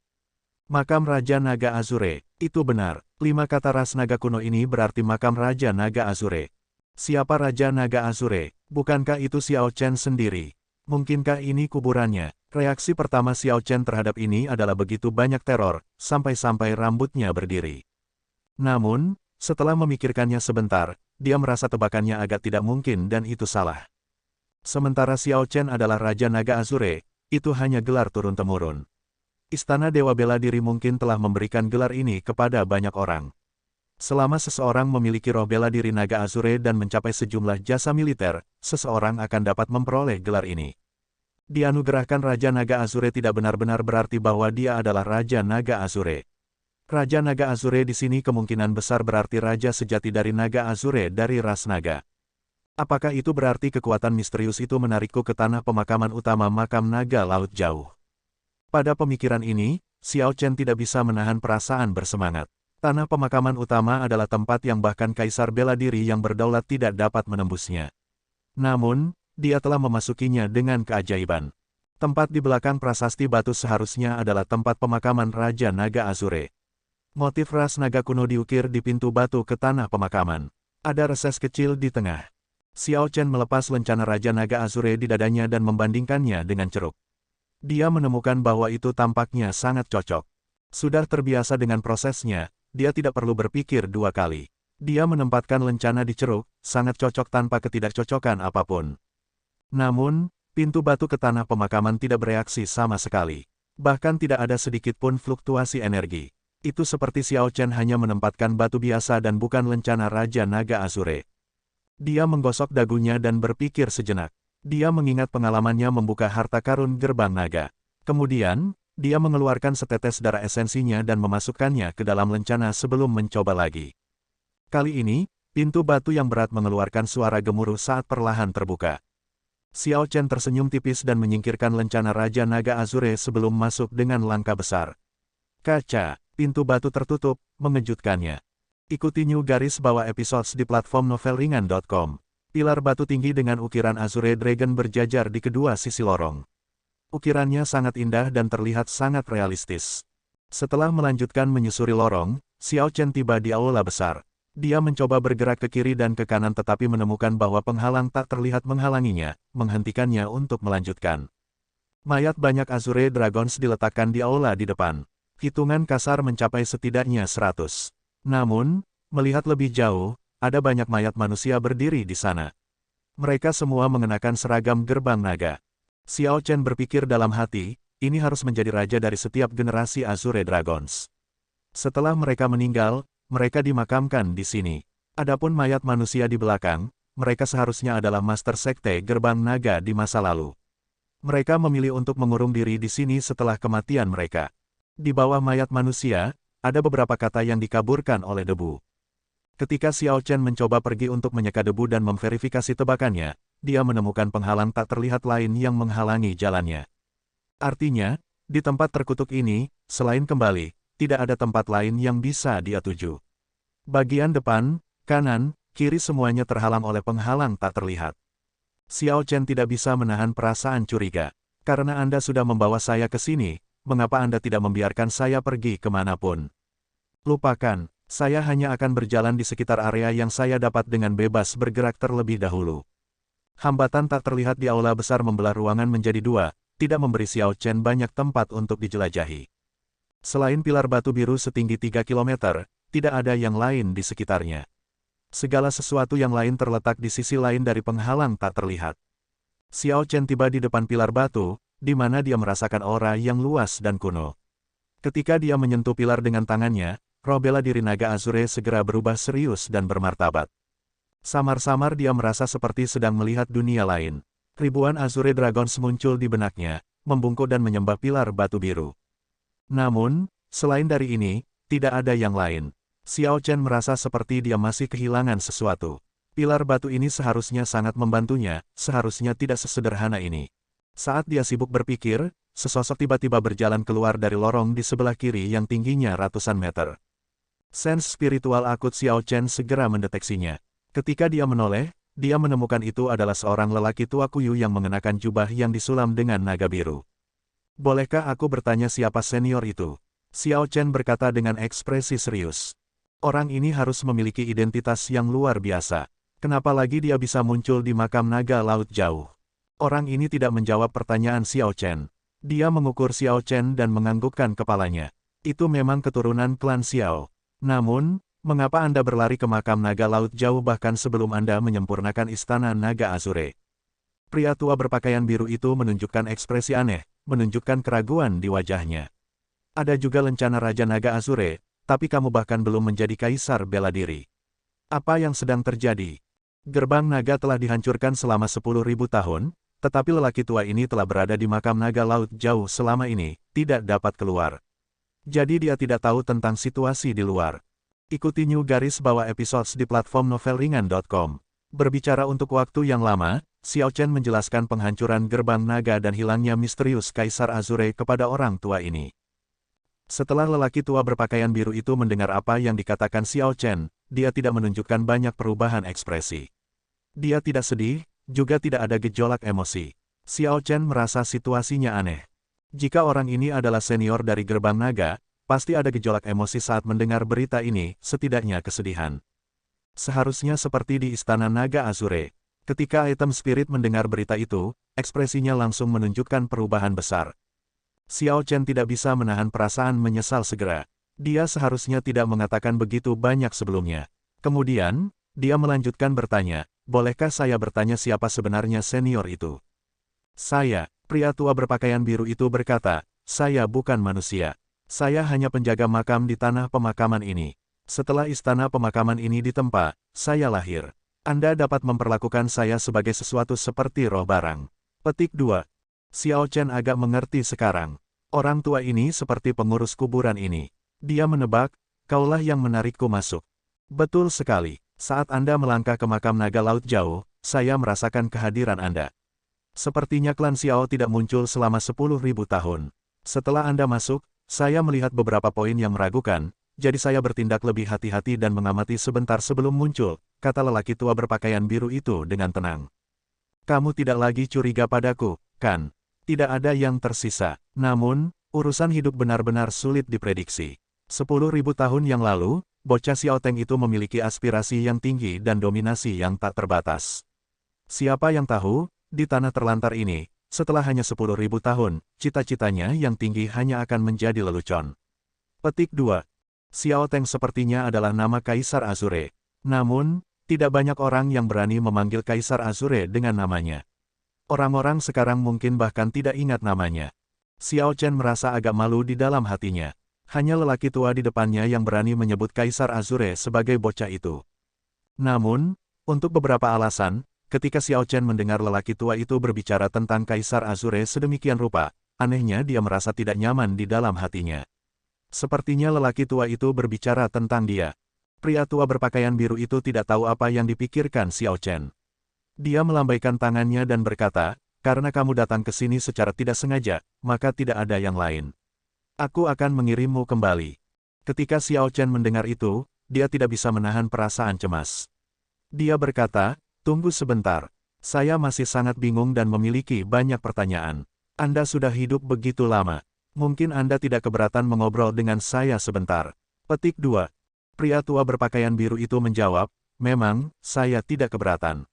Makam Raja Naga Azure, itu benar, 5 kata ras naga kuno ini berarti makam Raja Naga Azure. Siapa Raja Naga Azure? Bukankah itu Xiao Chen sendiri? Mungkinkah ini kuburannya? Reaksi pertama Xiao Chen terhadap ini adalah begitu banyak teror, sampai-sampai rambutnya berdiri. Namun, Setelah memikirkannya sebentar, dia merasa tebakannya agak tidak mungkin dan itu salah. Sementara Xiao Chen adalah Raja Naga Azure, itu hanya gelar turun-temurun. Istana Dewa Bela Diri mungkin telah memberikan gelar ini kepada banyak orang. Selama seseorang memiliki roh bela diri Naga Azure dan mencapai sejumlah jasa militer, seseorang akan dapat memperoleh gelar ini. Dianugerahkan Raja Naga Azure tidak benar-benar berarti bahwa dia adalah Raja Naga Azure. Raja Naga Azure di sini kemungkinan besar berarti Raja sejati dari Naga Azure dari ras naga. Apakah itu berarti kekuatan misterius itu menarikku ke tanah pemakaman utama makam naga Laut Jauh? Pada pemikiran ini, Xiao Chen tidak bisa menahan perasaan bersemangat. Tanah pemakaman utama adalah tempat yang bahkan kaisar bela diri yang berdaulat tidak dapat menembusnya. Namun, dia telah memasukinya dengan keajaiban. Tempat di belakang prasasti batu seharusnya adalah tempat pemakaman Raja Naga Azure. Motif ras naga kuno diukir di pintu batu ke tanah pemakaman. Ada reses kecil di tengah. Xiao Chen melepas lencana Raja Naga Azure di dadanya dan membandingkannya dengan ceruk. Dia menemukan bahwa itu tampaknya sangat cocok. Sudah terbiasa dengan prosesnya, dia tidak perlu berpikir dua kali. Dia menempatkan lencana di ceruk, sangat cocok tanpa ketidakcocokan apapun. Namun, pintu batu ke tanah pemakaman tidak bereaksi sama sekali. Bahkan tidak ada sedikit pun fluktuasi energi. Itu seperti Xiao Chen hanya menempatkan batu biasa dan bukan lencana Raja Naga Azure. Dia menggosok dagunya dan berpikir sejenak. Dia mengingat pengalamannya membuka harta karun gerbang naga. Kemudian, dia mengeluarkan setetes darah esensinya dan memasukkannya ke dalam lencana sebelum mencoba lagi. Kali ini, pintu batu yang berat mengeluarkan suara gemuruh saat perlahan terbuka. Xiao Chen tersenyum tipis dan menyingkirkan lencana Raja Naga Azure sebelum masuk dengan langkah besar. Kaca, pintu batu tertutup, mengejutkannya. Ikuti New Garis Bawah Episodes di platform novelringan.com. Pilar batu tinggi dengan ukiran Azure Dragon berjajar di kedua sisi lorong. Ukirannya sangat indah dan terlihat sangat realistis. Setelah melanjutkan menyusuri lorong, Xiao Chen tiba di aula besar. Dia mencoba bergerak ke kiri dan ke kanan tetapi menemukan bahwa penghalang tak terlihat menghalanginya, menghentikannya untuk melanjutkan. Mayat banyak Azure Dragons diletakkan di aula di depan. Hitungan kasar mencapai setidaknya 100. Namun, melihat lebih jauh, ada banyak mayat manusia berdiri di sana. Mereka semua mengenakan seragam gerbang naga. Xiao Chen berpikir dalam hati, ini harus menjadi raja dari setiap generasi Azure Dragons. Setelah mereka meninggal, mereka dimakamkan di sini. Adapun mayat manusia di belakang, mereka seharusnya adalah Master Sekte Gerbang Naga di masa lalu. Mereka memilih untuk mengurung diri di sini setelah kematian mereka. Di bawah mayat manusia, ada beberapa kata yang dikaburkan oleh debu. Ketika Xiao Chen mencoba pergi untuk menyeka debu dan memverifikasi tebakannya, dia menemukan penghalang tak terlihat lain yang menghalangi jalannya. Artinya, di tempat terkutuk ini, selain kembali, tidak ada tempat lain yang bisa dia tuju. Bagian depan, kanan, kiri semuanya terhalang oleh penghalang tak terlihat. Xiao Chen tidak bisa menahan perasaan curiga. Karena Anda sudah membawa saya ke sini, mengapa Anda tidak membiarkan saya pergi kemanapun? Lupakan, saya hanya akan berjalan di sekitar area yang saya dapat dengan bebas bergerak terlebih dahulu. Hambatan tak terlihat di aula besar membelah ruangan menjadi dua, tidak memberi Xiao Chen banyak tempat untuk dijelajahi. Selain pilar batu biru setinggi 3 km, tidak ada yang lain di sekitarnya. Segala sesuatu yang lain terletak di sisi lain dari penghalang tak terlihat. Xiao Chen tiba di depan pilar batu, di mana dia merasakan aura yang luas dan kuno. Ketika dia menyentuh pilar dengan tangannya, roh bela diri naga Azure segera berubah serius dan bermartabat. Samar-samar dia merasa seperti sedang melihat dunia lain. Ribuan Azure Dragons muncul di benaknya, membungkuk dan menyembah pilar batu biru. Namun, selain dari ini, tidak ada yang lain. Xiao Chen merasa seperti dia masih kehilangan sesuatu. Pilar batu ini seharusnya sangat membantunya, seharusnya tidak sesederhana ini. Saat dia sibuk berpikir, sesosok tiba-tiba berjalan keluar dari lorong di sebelah kiri yang tingginya ratusan meter. Sense spiritual akut Xiao Chen segera mendeteksinya. Ketika dia menoleh, dia menemukan itu adalah seorang lelaki tua kuyu yang mengenakan jubah yang disulam dengan naga biru. Bolehkah aku bertanya siapa senior itu? Xiao Chen berkata dengan ekspresi serius. Orang ini harus memiliki identitas yang luar biasa. Kenapa lagi dia bisa muncul di makam naga Laut Jauh? Orang ini tidak menjawab pertanyaan Xiao Chen. Dia mengukur Xiao Chen dan menganggukkan kepalanya. Itu memang keturunan klan Xiao. Namun, Mengapa Anda berlari ke makam naga laut jauh bahkan sebelum Anda menyempurnakan istana naga Azure? Pria tua berpakaian biru itu menunjukkan ekspresi aneh, menunjukkan keraguan di wajahnya. Ada juga lencana Raja Naga Azure, tapi kamu bahkan belum menjadi kaisar bela diri. Apa yang sedang terjadi? Gerbang naga telah dihancurkan selama 10.000 tahun, tetapi lelaki tua ini telah berada di makam naga laut jauh selama ini, tidak dapat keluar. Jadi dia tidak tahu tentang situasi di luar. Ikuti New Garis Bawah Episodes di platform novelringan.com. Berbicara untuk waktu yang lama, Xiao Chen menjelaskan penghancuran gerbang naga dan hilangnya misterius Kaisar Azure kepada orang tua ini. Setelah lelaki tua berpakaian biru itu mendengar apa yang dikatakan Xiao Chen, dia tidak menunjukkan banyak perubahan ekspresi. Dia tidak sedih, juga tidak ada gejolak emosi. Xiao Chen merasa situasinya aneh. Jika orang ini adalah senior dari gerbang naga, pasti ada gejolak emosi saat mendengar berita ini, setidaknya kesedihan. Seharusnya seperti di Istana Naga Azure. Ketika item spirit mendengar berita itu, ekspresinya langsung menunjukkan perubahan besar. Xiao Chen tidak bisa menahan perasaan menyesal segera. Dia seharusnya tidak mengatakan begitu banyak sebelumnya. Kemudian, dia melanjutkan bertanya, bolehkah saya bertanya siapa sebenarnya senior itu? Saya, pria tua berpakaian biru itu berkata, saya bukan manusia. Saya hanya penjaga makam di tanah pemakaman ini. Setelah istana pemakaman ini ditempa, saya lahir. Anda dapat memperlakukan saya sebagai sesuatu seperti roh barang. Petik 2. Xiao Chen agak mengerti sekarang. Orang tua ini seperti pengurus kuburan ini. Dia menebak, kaulah yang menarikku masuk. Betul sekali. Saat Anda melangkah ke makam naga laut jauh, saya merasakan kehadiran Anda. Sepertinya klan Xiao tidak muncul selama 10.000 tahun. Setelah Anda masuk, saya melihat beberapa poin yang meragukan, jadi saya bertindak lebih hati-hati dan mengamati sebentar sebelum muncul, kata lelaki tua berpakaian biru itu dengan tenang. Kamu tidak lagi curiga padaku, kan? Tidak ada yang tersisa. Namun, urusan hidup benar-benar sulit diprediksi. 10.000 tahun yang lalu, bocah Xiao Teng itu memiliki aspirasi yang tinggi dan dominasi yang tak terbatas. Siapa yang tahu, di tanah terlantar ini, setelah hanya 10.000 tahun, cita-citanya yang tinggi hanya akan menjadi lelucon. Petik 2. Xiao Teng sepertinya adalah nama Kaisar Azure. Namun, tidak banyak orang yang berani memanggil Kaisar Azure dengan namanya. Orang-orang sekarang mungkin bahkan tidak ingat namanya. Xiao Chen merasa agak malu di dalam hatinya. Hanya lelaki tua di depannya yang berani menyebut Kaisar Azure sebagai bocah itu. Namun, untuk beberapa alasan, ketika Xiao Chen mendengar lelaki tua itu berbicara tentang Kaisar Azure sedemikian rupa, anehnya dia merasa tidak nyaman di dalam hatinya. Sepertinya lelaki tua itu berbicara tentang dia. Pria tua berpakaian biru itu tidak tahu apa yang dipikirkan Xiao Chen. Dia melambaikan tangannya dan berkata, karena kamu datang ke sini secara tidak sengaja, maka tidak ada yang lain. Aku akan mengirimmu kembali. Ketika Xiao Chen mendengar itu, dia tidak bisa menahan perasaan cemas. Dia berkata, tunggu sebentar. Saya masih sangat bingung dan memiliki banyak pertanyaan. Anda sudah hidup begitu lama. Mungkin Anda tidak keberatan mengobrol dengan saya sebentar. Petik 2. Pria tua berpakaian biru itu menjawab, memang, saya tidak keberatan.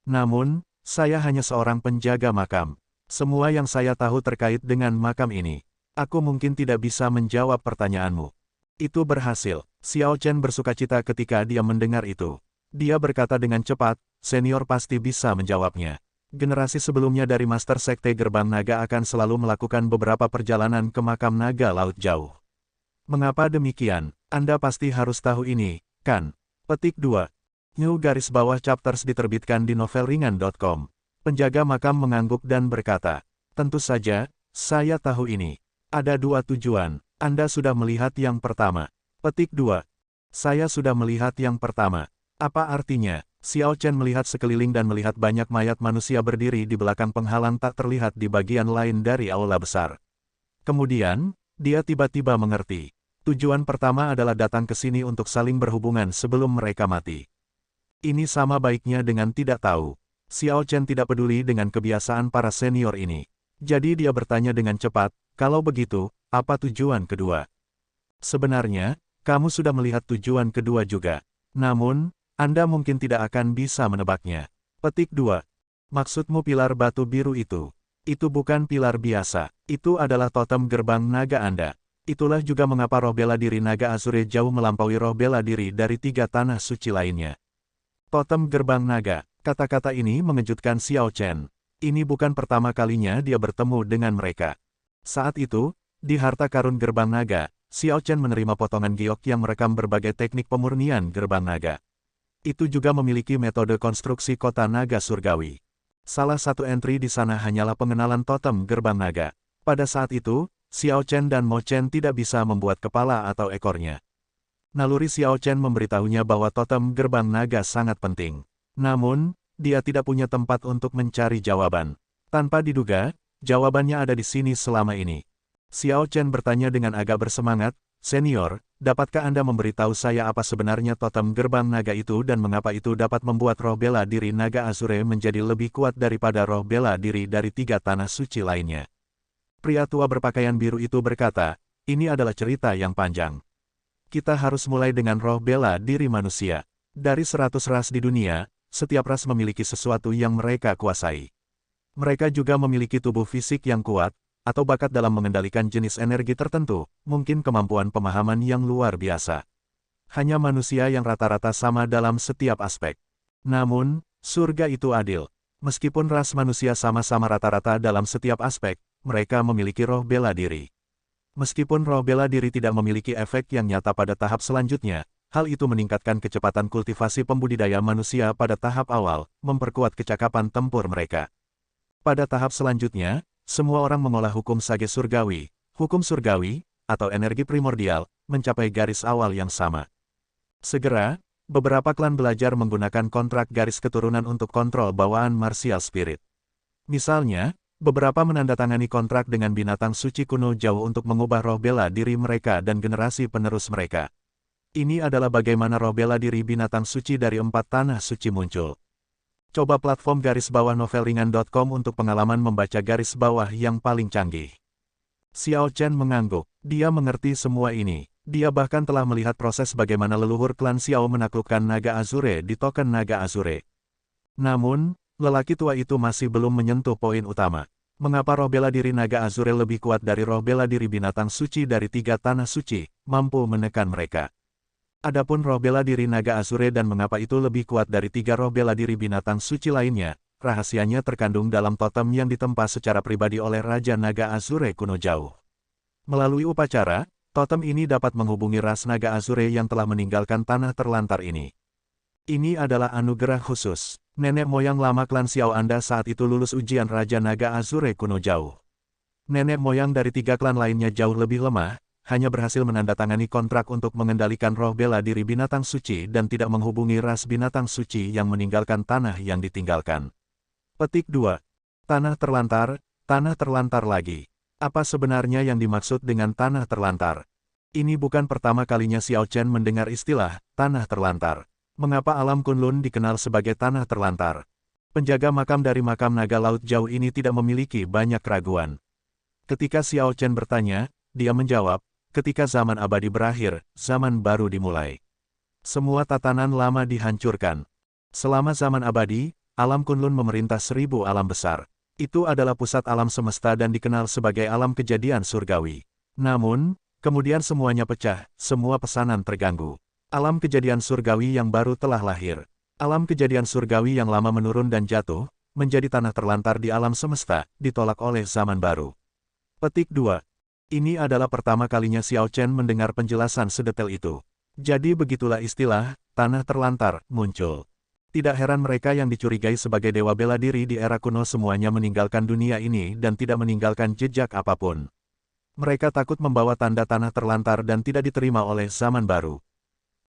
Namun, saya hanya seorang penjaga makam. Semua yang saya tahu terkait dengan makam ini. Aku mungkin tidak bisa menjawab pertanyaanmu. Itu berhasil. Xiao Chen bersukacita ketika dia mendengar itu. Dia berkata dengan cepat, senior pasti bisa menjawabnya. Generasi sebelumnya dari Master Sekte Gerbang Naga akan selalu melakukan beberapa perjalanan ke makam naga laut jauh. Mengapa demikian? Anda pasti harus tahu ini, kan? Petik 2. New Garis Bawah Chapters diterbitkan di novelringan.com. Penjaga makam mengangguk dan berkata, tentu saja, saya tahu ini. Ada dua tujuan. Anda sudah melihat yang pertama. Petik 2. Saya sudah melihat yang pertama. Apa artinya? Xiao Chen melihat sekeliling dan melihat banyak mayat manusia berdiri di belakang penghalang tak terlihat di bagian lain dari aula besar. Kemudian, dia tiba-tiba mengerti. Tujuan pertama adalah datang ke sini untuk saling berhubungan sebelum mereka mati. Ini sama baiknya dengan tidak tahu. Xiao Chen tidak peduli dengan kebiasaan para senior ini. Jadi dia bertanya dengan cepat, kalau begitu, apa tujuan kedua? Sebenarnya, kamu sudah melihat tujuan kedua juga. Namun, Anda mungkin tidak akan bisa menebaknya. Petik 2. Maksudmu pilar batu biru itu? Itu bukan pilar biasa. Itu adalah totem gerbang naga Anda. Itulah juga mengapa roh bela diri naga Azure jauh melampaui roh bela diri dari 3 tanah suci lainnya. Totem gerbang naga. Kata-kata ini mengejutkan Xiao Chen. Ini bukan pertama kalinya dia bertemu dengan mereka. Saat itu, di harta karun gerbang naga, Xiao Chen menerima potongan giok yang merekam berbagai teknik pemurnian gerbang naga. Itu juga memiliki metode konstruksi kota naga surgawi. Salah satu entry di sana hanyalah pengenalan totem gerbang naga. Pada saat itu, Xiao Chen dan Mo Chen tidak bisa membuat kepala atau ekornya. Naluri Xiao Chen memberitahunya bahwa totem gerbang naga sangat penting. Namun, dia tidak punya tempat untuk mencari jawaban. Tanpa diduga, jawabannya ada di sini selama ini. Xiao Chen bertanya dengan agak bersemangat, "Senior, dapatkah Anda memberitahu saya apa sebenarnya totem gerbang naga itu dan mengapa itu dapat membuat roh bela diri naga Azure menjadi lebih kuat daripada roh bela diri dari 3 tanah suci lainnya?" Pria tua berpakaian biru itu berkata, "Ini adalah cerita yang panjang. Kita harus mulai dengan roh bela diri manusia. Dari 100 ras di dunia, setiap ras memiliki sesuatu yang mereka kuasai. Mereka juga memiliki tubuh fisik yang kuat, atau bakat dalam mengendalikan jenis energi tertentu, mungkin kemampuan pemahaman yang luar biasa. Hanya manusia yang rata-rata sama dalam setiap aspek. Namun, surga itu adil. Meskipun ras manusia sama-sama rata-rata dalam setiap aspek, mereka memiliki roh bela diri. Meskipun roh bela diri tidak memiliki efek yang nyata pada tahap selanjutnya, hal itu meningkatkan kecepatan kultivasi pembudidaya manusia pada tahap awal, memperkuat kecakapan tempur mereka. Pada tahap selanjutnya, semua orang mengolah hukum sage surgawi, atau energi primordial, mencapai garis awal yang sama. Segera, beberapa klan belajar menggunakan kontrak garis keturunan untuk kontrol bawaan martial spirit. Misalnya, beberapa menandatangani kontrak dengan binatang suci kuno jauh untuk mengubah roh bela diri mereka dan generasi penerus mereka. Ini adalah bagaimana roh bela diri binatang suci dari 4 tanah suci muncul. Coba platform garis bawah novelringan.com untuk pengalaman membaca garis bawah yang paling canggih. Xiao Chen mengangguk. Dia mengerti semua ini. Dia bahkan telah melihat proses bagaimana leluhur klan Xiao menaklukkan naga Azure di token naga Azure. Namun, lelaki tua itu masih belum menyentuh poin utama. Mengapa roh bela diri naga Azure lebih kuat dari roh bela diri binatang suci dari 3 tanah suci, mampu menekan mereka? Adapun roh bela diri naga Azure dan mengapa itu lebih kuat dari 3 roh bela diri binatang suci lainnya, rahasianya terkandung dalam totem yang ditempa secara pribadi oleh Raja Naga Azure kuno jauh. Melalui upacara, totem ini dapat menghubungi ras naga Azure yang telah meninggalkan tanah terlantar ini. Ini adalah anugerah khusus. Nenek moyang lama klan Xiao Anda saat itu lulus ujian Raja Naga Azure kuno jauh. Nenek moyang dari 3 klan lainnya jauh lebih lemah, hanya berhasil menandatangani kontrak untuk mengendalikan roh bela diri binatang suci dan tidak menghubungi ras binatang suci yang meninggalkan tanah yang ditinggalkan. Petik 2. Tanah terlantar lagi. Apa sebenarnya yang dimaksud dengan tanah terlantar? Ini bukan pertama kalinya Xiao Chen mendengar istilah tanah terlantar. Mengapa alam Kunlun dikenal sebagai tanah terlantar? Penjaga makam dari makam naga laut jauh ini tidak memiliki banyak keraguan. Ketika Xiao Chen bertanya, dia menjawab, ketika zaman abadi berakhir, zaman baru dimulai. Semua tatanan lama dihancurkan. Selama zaman abadi, alam Kunlun memerintah 1000 alam besar. Itu adalah pusat alam semesta dan dikenal sebagai alam kejadian surgawi. Namun, kemudian semuanya pecah, semua pesanan terganggu. Alam kejadian surgawi yang baru telah lahir. Alam kejadian surgawi yang lama menurun dan jatuh, menjadi tanah terlantar di alam semesta, ditolak oleh zaman baru. Petik 2. Ini adalah pertama kalinya Xiao Chen mendengar penjelasan sedetail itu. Jadi begitulah istilah, tanah terlantar, muncul. Tidak heran mereka yang dicurigai sebagai dewa bela diri di era kuno semuanya meninggalkan dunia ini dan tidak meninggalkan jejak apapun. Mereka takut membawa tanda tanah terlantar dan tidak diterima oleh zaman baru.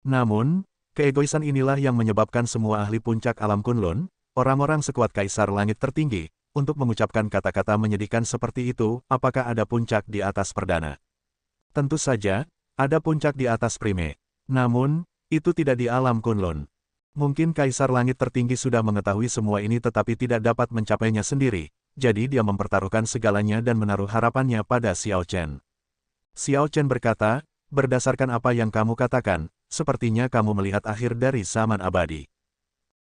Namun, keegoisan inilah yang menyebabkan semua ahli puncak alam Kunlun, orang-orang sekuat Kaisar Langit Tertinggi, untuk mengucapkan kata-kata menyedihkan seperti itu, apakah ada puncak di atas perdana? Tentu saja, ada puncak di atas prime. Namun, itu tidak di alam Kunlun. Mungkin Kaisar Langit Tertinggi sudah mengetahui semua ini tetapi tidak dapat mencapainya sendiri, jadi dia mempertaruhkan segalanya dan menaruh harapannya pada Xiao Chen. Xiao Chen berkata, berdasarkan apa yang kamu katakan, sepertinya kamu melihat akhir dari zaman abadi.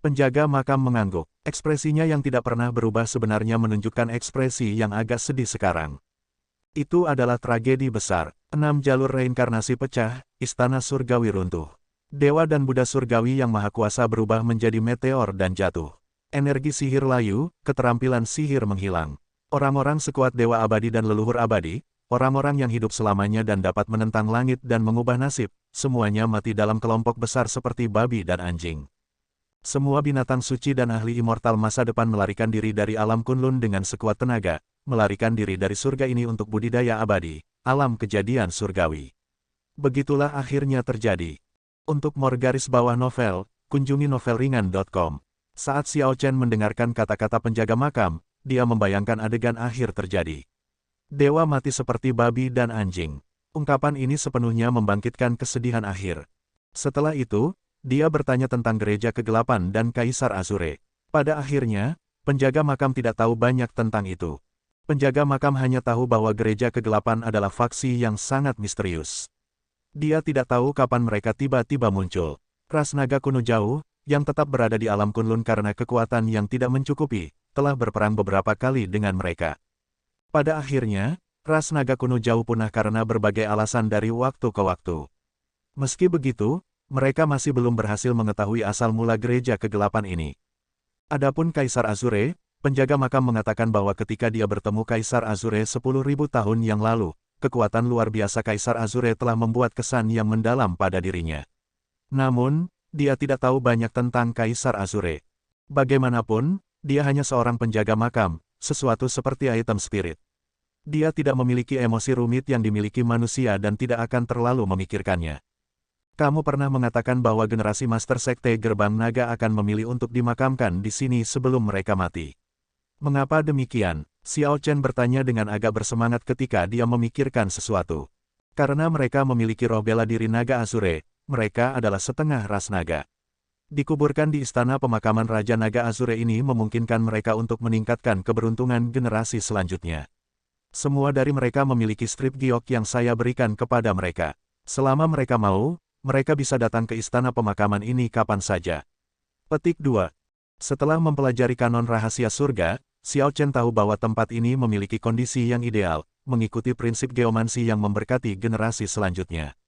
Penjaga makam mengangguk. Ekspresinya yang tidak pernah berubah sebenarnya menunjukkan ekspresi yang agak sedih sekarang. Itu adalah tragedi besar. 6 jalur reinkarnasi pecah, istana surgawi runtuh. Dewa dan Buddha surgawi yang maha kuasa berubah menjadi meteor dan jatuh. Energi sihir layu, keterampilan sihir menghilang. Orang-orang sekuat dewa abadi dan leluhur abadi, orang-orang yang hidup selamanya dan dapat menentang langit dan mengubah nasib, semuanya mati dalam kelompok besar seperti babi dan anjing. Semua binatang suci dan ahli immortal masa depan melarikan diri dari alam Kunlun dengan sekuat tenaga, melarikan diri dari surga ini untuk budidaya abadi, alam kejadian surgawi. Begitulah akhirnya terjadi. Untuk more garis bawah novel, kunjungi novelringan.com. Saat Xiao Chen mendengarkan kata-kata penjaga makam, dia membayangkan adegan akhir terjadi. Dewa mati seperti babi dan anjing. Ungkapan ini sepenuhnya membangkitkan kesedihan akhir. Setelah itu, dia bertanya tentang gereja kegelapan dan Kaisar Azure. Pada akhirnya, penjaga makam tidak tahu banyak tentang itu. Penjaga makam hanya tahu bahwa gereja kegelapan adalah faksi yang sangat misterius. Dia tidak tahu kapan mereka tiba-tiba muncul. Ras naga kuno jauh, yang tetap berada di alam Kunlun karena kekuatan yang tidak mencukupi, telah berperang beberapa kali dengan mereka. Pada akhirnya, ras naga kuno jauh punah karena berbagai alasan dari waktu ke waktu. Meski begitu, mereka masih belum berhasil mengetahui asal mula gereja kegelapan ini. Adapun Kaisar Azure, penjaga makam mengatakan bahwa ketika dia bertemu Kaisar Azure 10.000 tahun yang lalu, kekuatan luar biasa Kaisar Azure telah membuat kesan yang mendalam pada dirinya. Namun, dia tidak tahu banyak tentang Kaisar Azure. Bagaimanapun, dia hanya seorang penjaga makam, sesuatu seperti item spirit. Dia tidak memiliki emosi rumit yang dimiliki manusia dan tidak akan terlalu memikirkannya. Kamu pernah mengatakan bahwa generasi Master Sekte Gerbang Naga akan memilih untuk dimakamkan di sini sebelum mereka mati. Mengapa demikian? Xiao Chen bertanya dengan agak bersemangat ketika dia memikirkan sesuatu. Karena mereka memiliki roh bela diri naga Azure, mereka adalah setengah ras naga. Dikuburkan di istana pemakaman Raja Naga Azure ini memungkinkan mereka untuk meningkatkan keberuntungan generasi selanjutnya. Semua dari mereka memiliki strip giok yang saya berikan kepada mereka. Selama mereka mau, mereka bisa datang ke istana pemakaman ini kapan saja. Petik 2. Setelah mempelajari kanon rahasia surga, Xiao Chen tahu bahwa tempat ini memiliki kondisi yang ideal, mengikuti prinsip geomansi yang memberkati generasi selanjutnya.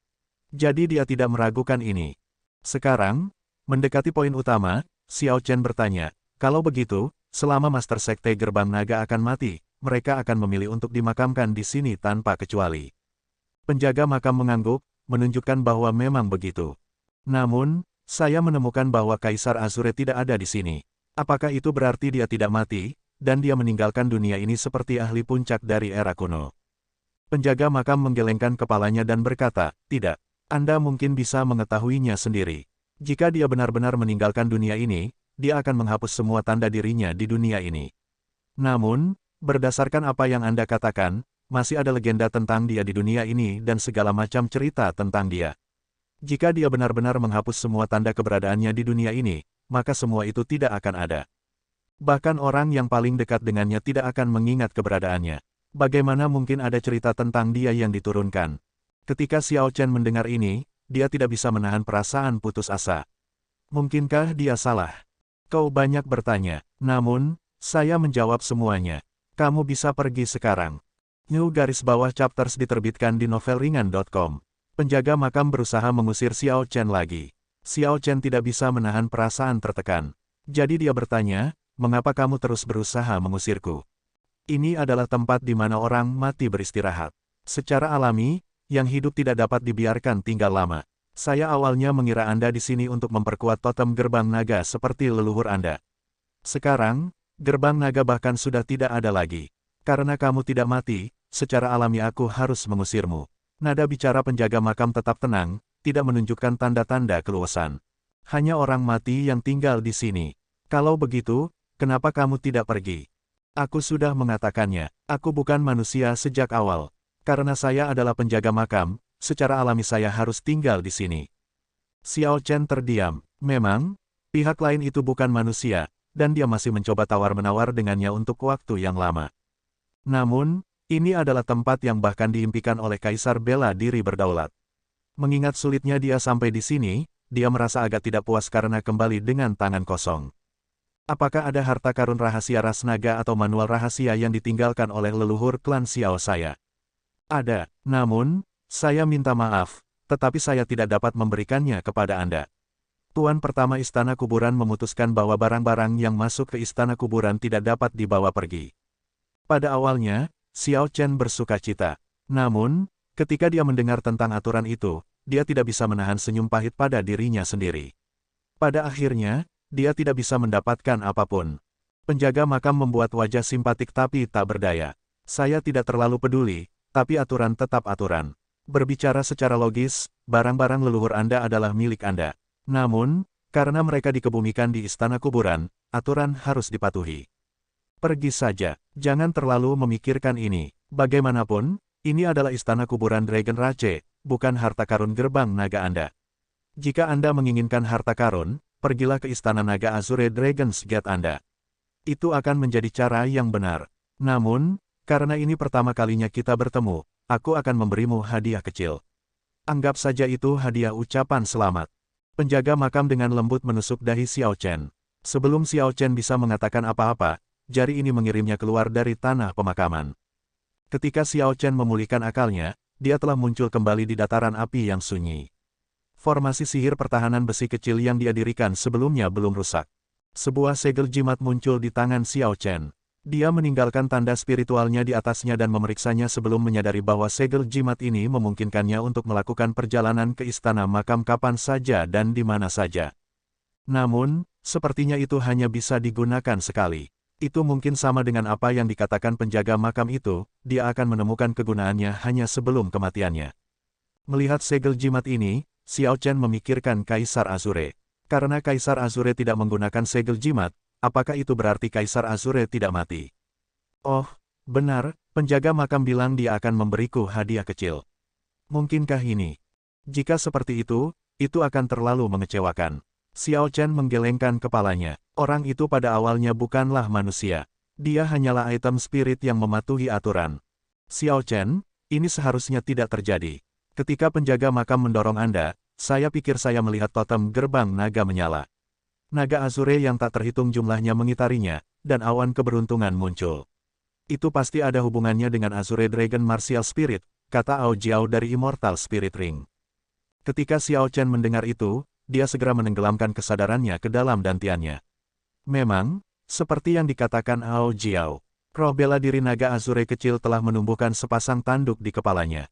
Jadi dia tidak meragukan ini. Sekarang, mendekati poin utama, Xiao Chen bertanya, kalau begitu, selama Master Sekte Gerbang Naga akan mati, mereka akan memilih untuk dimakamkan di sini tanpa kecuali. Penjaga makam mengangguk, menunjukkan bahwa memang begitu. Namun, saya menemukan bahwa Kaisar Azure tidak ada di sini. Apakah itu berarti dia tidak mati, dan dia meninggalkan dunia ini seperti ahli puncak dari era kuno? Penjaga makam menggelengkan kepalanya dan berkata, tidak. Anda mungkin bisa mengetahuinya sendiri. Jika dia benar-benar meninggalkan dunia ini, dia akan menghapus semua tanda dirinya di dunia ini. Namun, berdasarkan apa yang Anda katakan, masih ada legenda tentang dia di dunia ini dan segala macam cerita tentang dia. Jika dia benar-benar menghapus semua tanda keberadaannya di dunia ini, maka semua itu tidak akan ada. Bahkan orang yang paling dekat dengannya tidak akan mengingat keberadaannya. Bagaimana mungkin ada cerita tentang dia yang diturunkan? Ketika Xiao Chen mendengar ini, dia tidak bisa menahan perasaan putus asa. Mungkinkah dia salah? Kau banyak bertanya, namun, saya menjawab semuanya. Kamu bisa pergi sekarang. New garis bawah chapters diterbitkan di novelringan.com. Penjaga makam berusaha mengusir Xiao Chen lagi. Xiao Chen tidak bisa menahan perasaan tertekan. Jadi dia bertanya, mengapa kamu terus berusaha mengusirku? Ini adalah tempat di mana orang mati beristirahat. Secara alami, yang hidup tidak dapat dibiarkan tinggal lama. Saya awalnya mengira Anda di sini untuk memperkuat totem gerbang naga seperti leluhur Anda. Sekarang, gerbang naga bahkan sudah tidak ada lagi. Karena kamu tidak mati, secara alami aku harus mengusirmu. Nada bicara penjaga makam tetap tenang, tidak menunjukkan tanda-tanda keluasan. Hanya orang mati yang tinggal di sini. Kalau begitu, kenapa kamu tidak pergi? Aku sudah mengatakannya, aku bukan manusia sejak awal. Karena saya adalah penjaga makam, secara alami saya harus tinggal di sini. Xiao Chen terdiam. Memang, pihak lain itu bukan manusia, dan dia masih mencoba tawar-menawar dengannya untuk waktu yang lama. Namun, ini adalah tempat yang bahkan diimpikan oleh Kaisar bela diri berdaulat. Mengingat sulitnya dia sampai di sini, dia merasa agak tidak puas karena kembali dengan tangan kosong. Apakah ada harta karun rahasia ras naga atau manual rahasia yang ditinggalkan oleh leluhur klan Xiao saya? Ada, namun, Saya minta maaf, tetapi saya tidak dapat memberikannya kepada Anda. Tuan pertama Istana Kuburan memutuskan bahwa barang-barang yang masuk ke Istana Kuburan tidak dapat dibawa pergi. Pada awalnya, Xiao Chen bersuka cita. Namun, ketika dia mendengar tentang aturan itu, dia tidak bisa menahan senyum pahit pada dirinya sendiri. Pada akhirnya, dia tidak bisa mendapatkan apapun. Penjaga makam membuat wajah simpatik tapi tak berdaya. Saya tidak terlalu peduli, tapi aturan tetap aturan. Berbicara secara logis, barang-barang leluhur Anda adalah milik Anda. Namun, karena mereka dikebumikan di Istana Kuburan, aturan harus dipatuhi. Pergi saja, jangan terlalu memikirkan ini. Bagaimanapun, ini adalah Istana Kuburan Dragon Rache, bukan harta karun gerbang naga Anda. Jika Anda menginginkan harta karun, pergilah ke Istana Naga Azure Dragon's Gate Anda. Itu akan menjadi cara yang benar. Namun, karena ini pertama kalinya kita bertemu, aku akan memberimu hadiah kecil. Anggap saja itu hadiah ucapan selamat. Penjaga makam dengan lembut menusuk dahi Xiao Chen. Sebelum Xiao Chen bisa mengatakan apa-apa, jari ini mengirimnya keluar dari tanah pemakaman. Ketika Xiao Chen memulihkan akalnya, dia telah muncul kembali di dataran api yang sunyi. Formasi sihir pertahanan besi kecil yang dia dirikan sebelumnya belum rusak. Sebuah segel jimat muncul di tangan Xiao Chen. Dia meninggalkan tanda spiritualnya di atasnya dan memeriksanya sebelum menyadari bahwa segel jimat ini memungkinkannya untuk melakukan perjalanan ke istana makam kapan saja dan di mana saja. Namun, sepertinya itu hanya bisa digunakan sekali. Itu mungkin sama dengan apa yang dikatakan penjaga makam itu, dia akan menemukan kegunaannya hanya sebelum kematiannya. Melihat segel jimat ini, Xiao Chen memikirkan Kaisar Azure. Karena Kaisar Azure tidak menggunakan segel jimat, apakah itu berarti Kaisar Azure tidak mati? Oh, benar, penjaga makam bilang dia akan memberiku hadiah kecil. Mungkinkah ini? Jika seperti itu akan terlalu mengecewakan. Xiao Chen menggelengkan kepalanya. Orang itu pada awalnya bukanlah manusia. Dia hanyalah item spirit yang mematuhi aturan. Xiao Chen, ini seharusnya tidak terjadi. Ketika penjaga makam mendorong Anda, saya pikir saya melihat totem gerbang naga menyala. Naga Azure yang tak terhitung jumlahnya mengitarinya, dan awan keberuntungan muncul. Itu pasti ada hubungannya dengan Azure Dragon Martial Spirit, kata Ao Jiao dari Immortal Spirit Ring. Ketika Xiao Chen mendengar itu, dia segera menenggelamkan kesadarannya ke dalam dantiannya. Memang, seperti yang dikatakan Ao Jiao, roh bela diri naga Azure kecil telah menumbuhkan sepasang tanduk di kepalanya.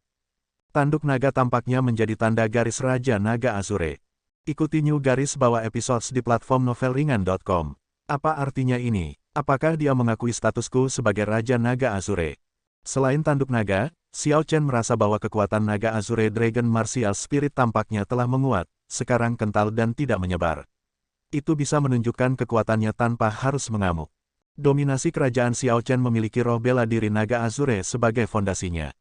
Tanduk naga tampaknya menjadi tanda garis Raja Naga Azure. Ikuti new garis bawah episodes di platform novelringan.com. Apa artinya ini? Apakah dia mengakui statusku sebagai Raja Naga Azure? Selain tanduk naga, Xiao Chen merasa bahwa kekuatan Naga Azure Dragon Martial Spirit tampaknya telah menguat, sekarang kental dan tidak menyebar. Itu bisa menunjukkan kekuatannya tanpa harus mengamuk. Dominasi kerajaan Xiao Chen memiliki roh bela diri Naga Azure sebagai fondasinya.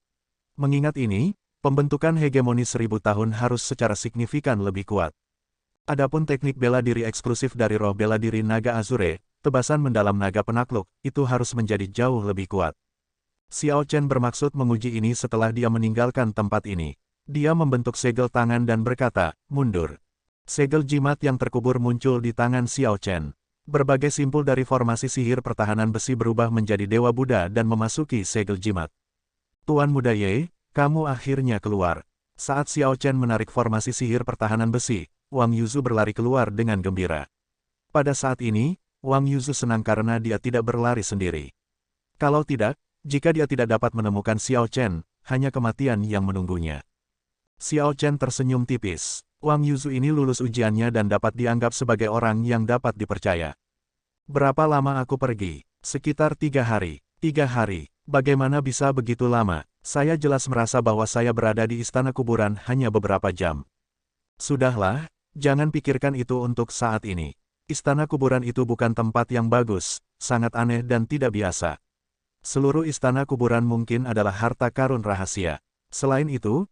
Mengingat ini, pembentukan hegemoni 1000 tahun harus secara signifikan lebih kuat. Adapun teknik bela diri eksklusif dari roh bela diri Naga Azure, tebasan mendalam naga penakluk, itu harus menjadi jauh lebih kuat. Xiao Chen bermaksud menguji ini setelah dia meninggalkan tempat ini. Dia membentuk segel tangan dan berkata, mundur. Segel jimat yang terkubur muncul di tangan Xiao Chen. Berbagai simpul dari formasi sihir pertahanan besi berubah menjadi Dewa Buddha dan memasuki segel jimat. Tuan Muda Ye, kamu akhirnya keluar. Saat Xiao Chen menarik formasi sihir pertahanan besi, Wang Yuzu berlari keluar dengan gembira. Pada saat ini, Wang Yuzu senang karena dia tidak berlari sendiri. Kalau tidak, jika dia tidak dapat menemukan Xiao Chen, hanya kematian yang menunggunya. Xiao Chen tersenyum tipis. Wang Yuzu ini lulus ujiannya dan dapat dianggap sebagai orang yang dapat dipercaya. Berapa lama aku pergi? Sekitar 3 hari. 3 hari. Bagaimana bisa begitu lama? Saya jelas merasa bahwa saya berada di Istana Kuburan hanya beberapa jam. Sudahlah, jangan pikirkan itu untuk saat ini. Istana Kuburan itu bukan tempat yang bagus, sangat aneh dan tidak biasa. Seluruh Istana Kuburan mungkin adalah harta karun rahasia. Selain itu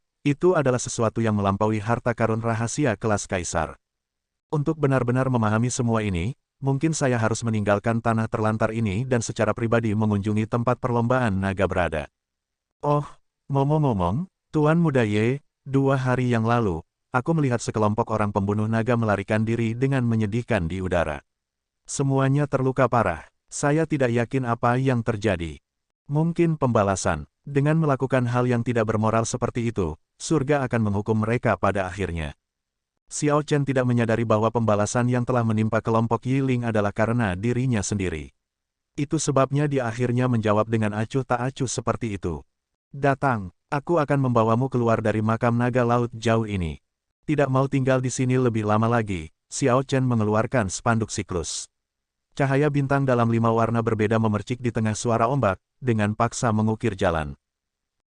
adalah sesuatu yang melampaui harta karun rahasia kelas kaisar. Untuk benar-benar memahami semua ini, mungkin saya harus meninggalkan tanah terlantar ini dan secara pribadi mengunjungi tempat perlombaan naga berada. Oh, ngomong-ngomong, Tuan Muda Ye, 2 hari yang lalu, aku melihat sekelompok orang pembunuh naga melarikan diri dengan menyedihkan di udara. Semuanya terluka parah. Saya tidak yakin apa yang terjadi. Mungkin pembalasan. Dengan melakukan hal yang tidak bermoral seperti itu, surga akan menghukum mereka pada akhirnya. Xiao Chen tidak menyadari bahwa pembalasan yang telah menimpa kelompok Yiling adalah karena dirinya sendiri. Itu sebabnya dia akhirnya menjawab dengan acuh tak acuh seperti itu. Datang, aku akan membawamu keluar dari makam naga laut jauh ini. Tidak mau tinggal di sini lebih lama lagi, Xiao Chen mengeluarkan spanduk siklus. Cahaya bintang dalam 5 warna berbeda memercik di tengah suara ombak, dengan paksa mengukir jalan.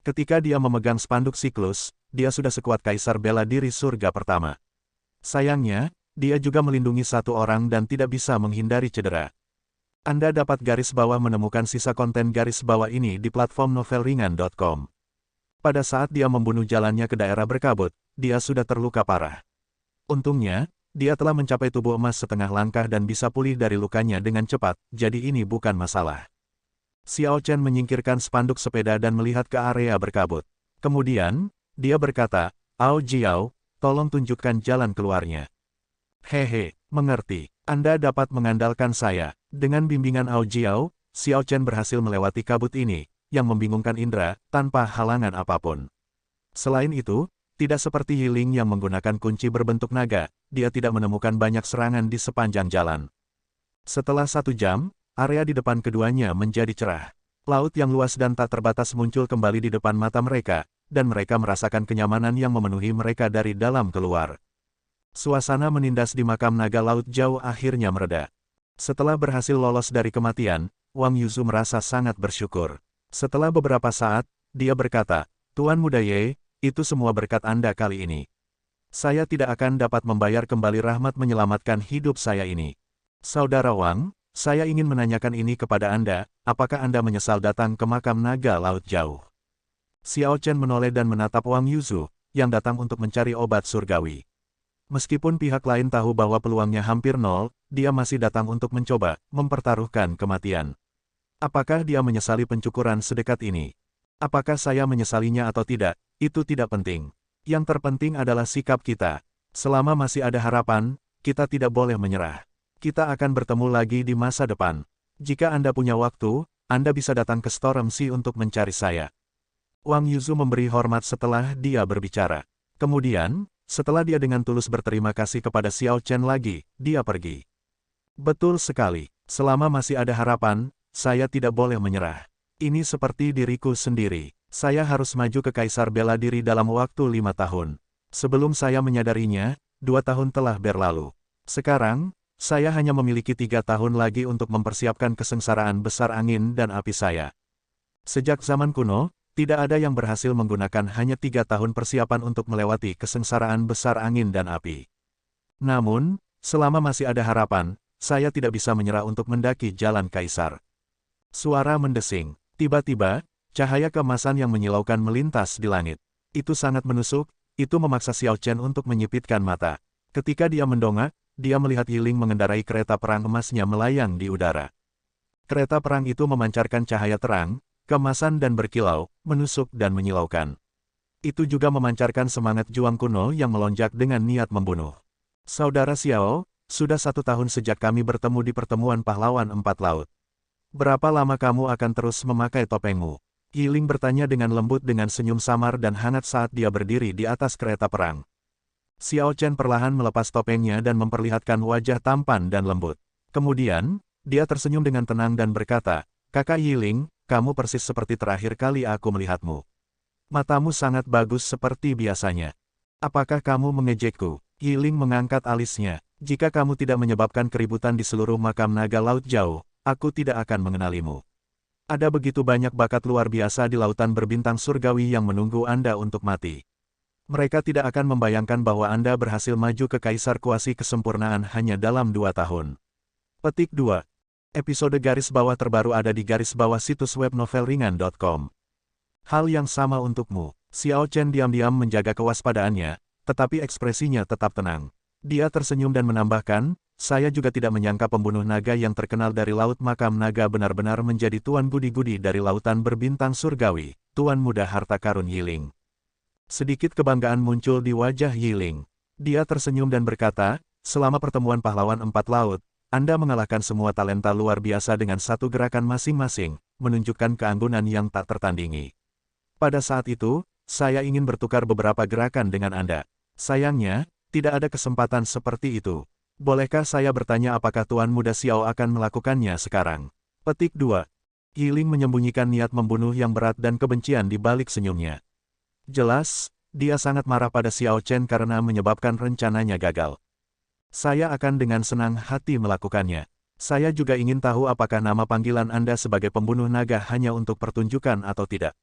Ketika dia memegang spanduk siklus, dia sudah sekuat kaisar bela diri surga pertama. Sayangnya, dia juga melindungi satu orang dan tidak bisa menghindari cedera. Anda dapat garis bawah menemukan sisa konten garis bawah ini di platform novelringan.com. Pada saat dia membunuh jalannya ke daerah berkabut, dia sudah terluka parah. Untungnya, dia telah mencapai tubuh emas setengah langkah dan bisa pulih dari lukanya dengan cepat, jadi ini bukan masalah. Xiao Chen menyingkirkan spanduk sepeda dan melihat ke area berkabut. Kemudian, dia berkata, "Ao Jiao, tolong tunjukkan jalan keluarnya." "Hehe, mengerti. Anda dapat mengandalkan saya." Dengan bimbingan Ao Jiao, Xiao Chen berhasil melewati kabut ini, yang membingungkan indera, tanpa halangan apapun. Selain itu, tidak seperti Yiling yang menggunakan kunci berbentuk naga, dia tidak menemukan banyak serangan di sepanjang jalan. Setelah 1 jam, area di depan keduanya menjadi cerah. Laut yang luas dan tak terbatas muncul kembali di depan mata mereka, dan mereka merasakan kenyamanan yang memenuhi mereka dari dalam keluar. Suasana menindas di makam naga laut jauh akhirnya mereda. Setelah berhasil lolos dari kematian, Wang Yuzu merasa sangat bersyukur. Setelah beberapa saat, dia berkata, "Tuan Muda Ye, itu semua berkat Anda kali ini. Saya tidak akan dapat membayar kembali rahmat menyelamatkan hidup saya ini. Saudara Wang, saya ingin menanyakan ini kepada Anda, apakah Anda menyesal datang ke makam naga laut jauh?" Xiao Chen menoleh dan menatap Wang Yuzu, yang datang untuk mencari obat surgawi. Meskipun pihak lain tahu bahwa peluangnya hampir nol, dia masih datang untuk mencoba, mempertaruhkan kematian. Apakah dia menyesali pencukuran sedekat ini? Apakah saya menyesalinya atau tidak, itu tidak penting. Yang terpenting adalah sikap kita. Selama masih ada harapan, kita tidak boleh menyerah. Kita akan bertemu lagi di masa depan. Jika Anda punya waktu, Anda bisa datang ke Storm Sea untuk mencari saya. Wang Yuzu memberi hormat setelah dia berbicara. Kemudian, setelah dia dengan tulus berterima kasih kepada Xiao Chen lagi, dia pergi. Betul sekali, selama masih ada harapan, saya tidak boleh menyerah. Ini seperti diriku sendiri. Saya harus maju ke Kaisar bela diri dalam waktu 5 tahun. Sebelum saya menyadarinya, 2 tahun telah berlalu. Sekarang, saya hanya memiliki 3 tahun lagi untuk mempersiapkan kesengsaraan besar angin dan api saya. Sejak zaman kuno, tidak ada yang berhasil menggunakan hanya 3 tahun persiapan untuk melewati kesengsaraan besar angin dan api. Namun, selama masih ada harapan, saya tidak bisa menyerah untuk mendaki jalan Kaisar. Suara mendesing. Tiba-tiba, cahaya keemasan yang menyilaukan melintas di langit. Itu sangat menusuk, itu memaksa Xiao Chen untuk menyipitkan mata. Ketika dia mendongak, dia melihat Yiling mengendarai kereta perang emasnya melayang di udara. Kereta perang itu memancarkan cahaya terang, keemasan dan berkilau, menusuk dan menyilaukan. Itu juga memancarkan semangat juang kuno yang melonjak dengan niat membunuh. "Saudara Xiao, sudah 1 tahun sejak kami bertemu di pertemuan pahlawan 4 laut. Berapa lama kamu akan terus memakai topengmu?" Yiling bertanya dengan lembut dengan senyum samar dan hangat saat dia berdiri di atas kereta perang. Xiao Chen perlahan melepas topengnya dan memperlihatkan wajah tampan dan lembut. Kemudian, dia tersenyum dengan tenang dan berkata, "Kakak Yiling, kamu persis seperti terakhir kali aku melihatmu. Matamu sangat bagus seperti biasanya. Apakah kamu mengejekku?" Yiling mengangkat alisnya. "Jika kamu tidak menyebabkan keributan di seluruh makam naga laut jauh, aku tidak akan mengenalimu. Ada begitu banyak bakat luar biasa di lautan berbintang surgawi yang menunggu Anda untuk mati. Mereka tidak akan membayangkan bahwa Anda berhasil maju ke Kaisar Kuasi Kesempurnaan hanya dalam 2 tahun. Petik 2. Episode garis bawah terbaru ada di garis bawah situs web novelringan.com. Hal yang sama untukmu. Xiao Chen diam-diam menjaga kewaspadaannya, tetapi ekspresinya tetap tenang. Dia tersenyum dan menambahkan, "Saya juga tidak menyangka pembunuh naga yang terkenal dari Laut Makam Naga benar-benar menjadi tuan gudi-gudi dari lautan berbintang surgawi, Tuan Muda Harta Karun Yiling." Sedikit kebanggaan muncul di wajah Yiling. Dia tersenyum dan berkata, "Selama pertemuan pahlawan 4 laut, Anda mengalahkan semua talenta luar biasa dengan satu gerakan masing-masing, menunjukkan keanggunan yang tak tertandingi." Pada saat itu, saya ingin bertukar beberapa gerakan dengan Anda. Sayangnya, tidak ada kesempatan seperti itu. Bolehkah saya bertanya apakah Tuan Muda Xiao akan melakukannya sekarang? Petik 2. Yiling menyembunyikan niat membunuh yang berat dan kebencian di balik senyumnya. Jelas, dia sangat marah pada Xiao Chen karena menyebabkan rencananya gagal. Saya akan dengan senang hati melakukannya. Saya juga ingin tahu apakah nama panggilan Anda sebagai pembunuh naga hanya untuk pertunjukan atau tidak.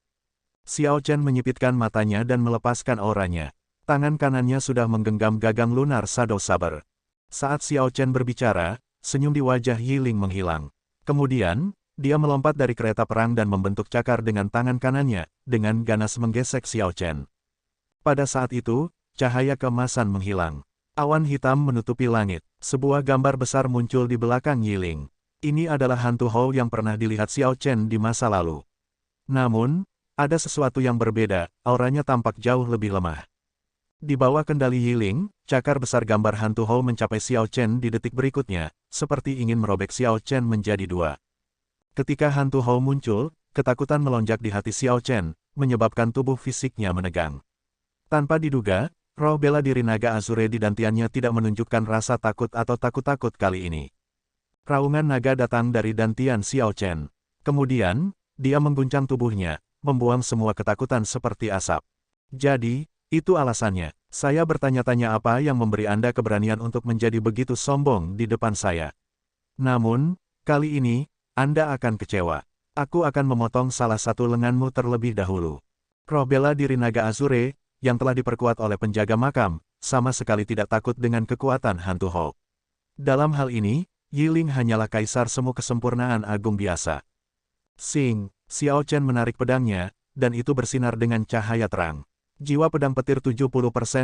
Xiao Chen menyipitkan matanya dan melepaskan auranya. Tangan kanannya sudah menggenggam gagang lunar Shadow Saber. Saat Xiao Chen berbicara, senyum di wajah Yiling menghilang. Kemudian, dia melompat dari kereta perang dan membentuk cakar dengan tangan kanannya, dengan ganas menggesek Xiao Chen. Pada saat itu, cahaya keemasan menghilang. Awan hitam menutupi langit. Sebuah gambar besar muncul di belakang Yiling. Ini adalah hantu Hou yang pernah dilihat Xiao Chen di masa lalu. Namun, ada sesuatu yang berbeda, auranya tampak jauh lebih lemah. Di bawah kendali Yiling, cakar besar gambar hantu Hou mencapai Xiao Chen di detik berikutnya, seperti ingin merobek Xiao Chen menjadi dua. Ketika hantu Hou muncul, ketakutan melonjak di hati Xiao Chen, menyebabkan tubuh fisiknya menegang. Tanpa diduga, roh bela diri naga Azure di dantiannya tidak menunjukkan rasa takut atau takut-takut kali ini. Raungan naga datang dari dantian Xiao Chen. Kemudian, dia mengguncang tubuhnya, membuang semua ketakutan seperti asap. Jadi, itu alasannya. Saya bertanya-tanya apa yang memberi Anda keberanian untuk menjadi begitu sombong di depan saya. Namun, kali ini, Anda akan kecewa. Aku akan memotong salah satu lenganmu terlebih dahulu. Roh bela diri naga Azure, yang telah diperkuat oleh penjaga makam, sama sekali tidak takut dengan kekuatan hantu Hou. Dalam hal ini, Yiling hanyalah kaisar semu kesempurnaan agung biasa. Sing, Xiao Chen menarik pedangnya, dan itu bersinar dengan cahaya terang. Jiwa pedang petir 70%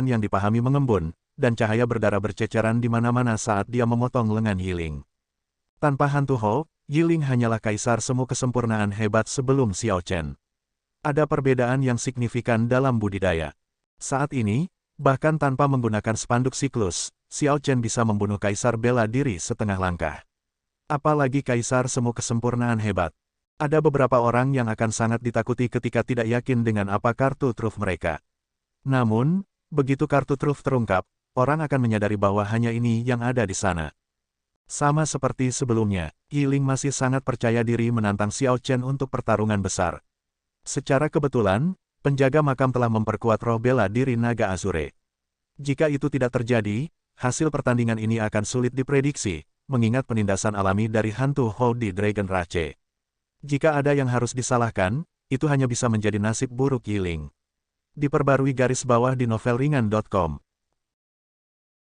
yang dipahami mengembun, dan cahaya berdarah berceceran di mana-mana saat dia memotong lengan Yiling. Tanpa hantu Hou, Yiling hanyalah kaisar semu kesempurnaan hebat sebelum Xiao Chen. Ada perbedaan yang signifikan dalam budidaya. Saat ini, bahkan tanpa menggunakan spanduk siklus, Xiao Chen bisa membunuh kaisar bela diri setengah langkah. Apalagi kaisar semu kesempurnaan hebat. Ada beberapa orang yang akan sangat ditakuti ketika tidak yakin dengan apa kartu truf mereka. Namun, begitu kartu truf terungkap, orang akan menyadari bahwa hanya ini yang ada di sana. Sama seperti sebelumnya, Yiling masih sangat percaya diri menantang Xiao Chen untuk pertarungan besar. Secara kebetulan, penjaga makam telah memperkuat roh bela diri naga Azure. Jika itu tidak terjadi, hasil pertandingan ini akan sulit diprediksi, mengingat penindasan alami dari hantu Hou di Dragon Rache. Jika ada yang harus disalahkan, itu hanya bisa menjadi nasib buruk Yiling. Diperbarui garis bawah di novelringan.com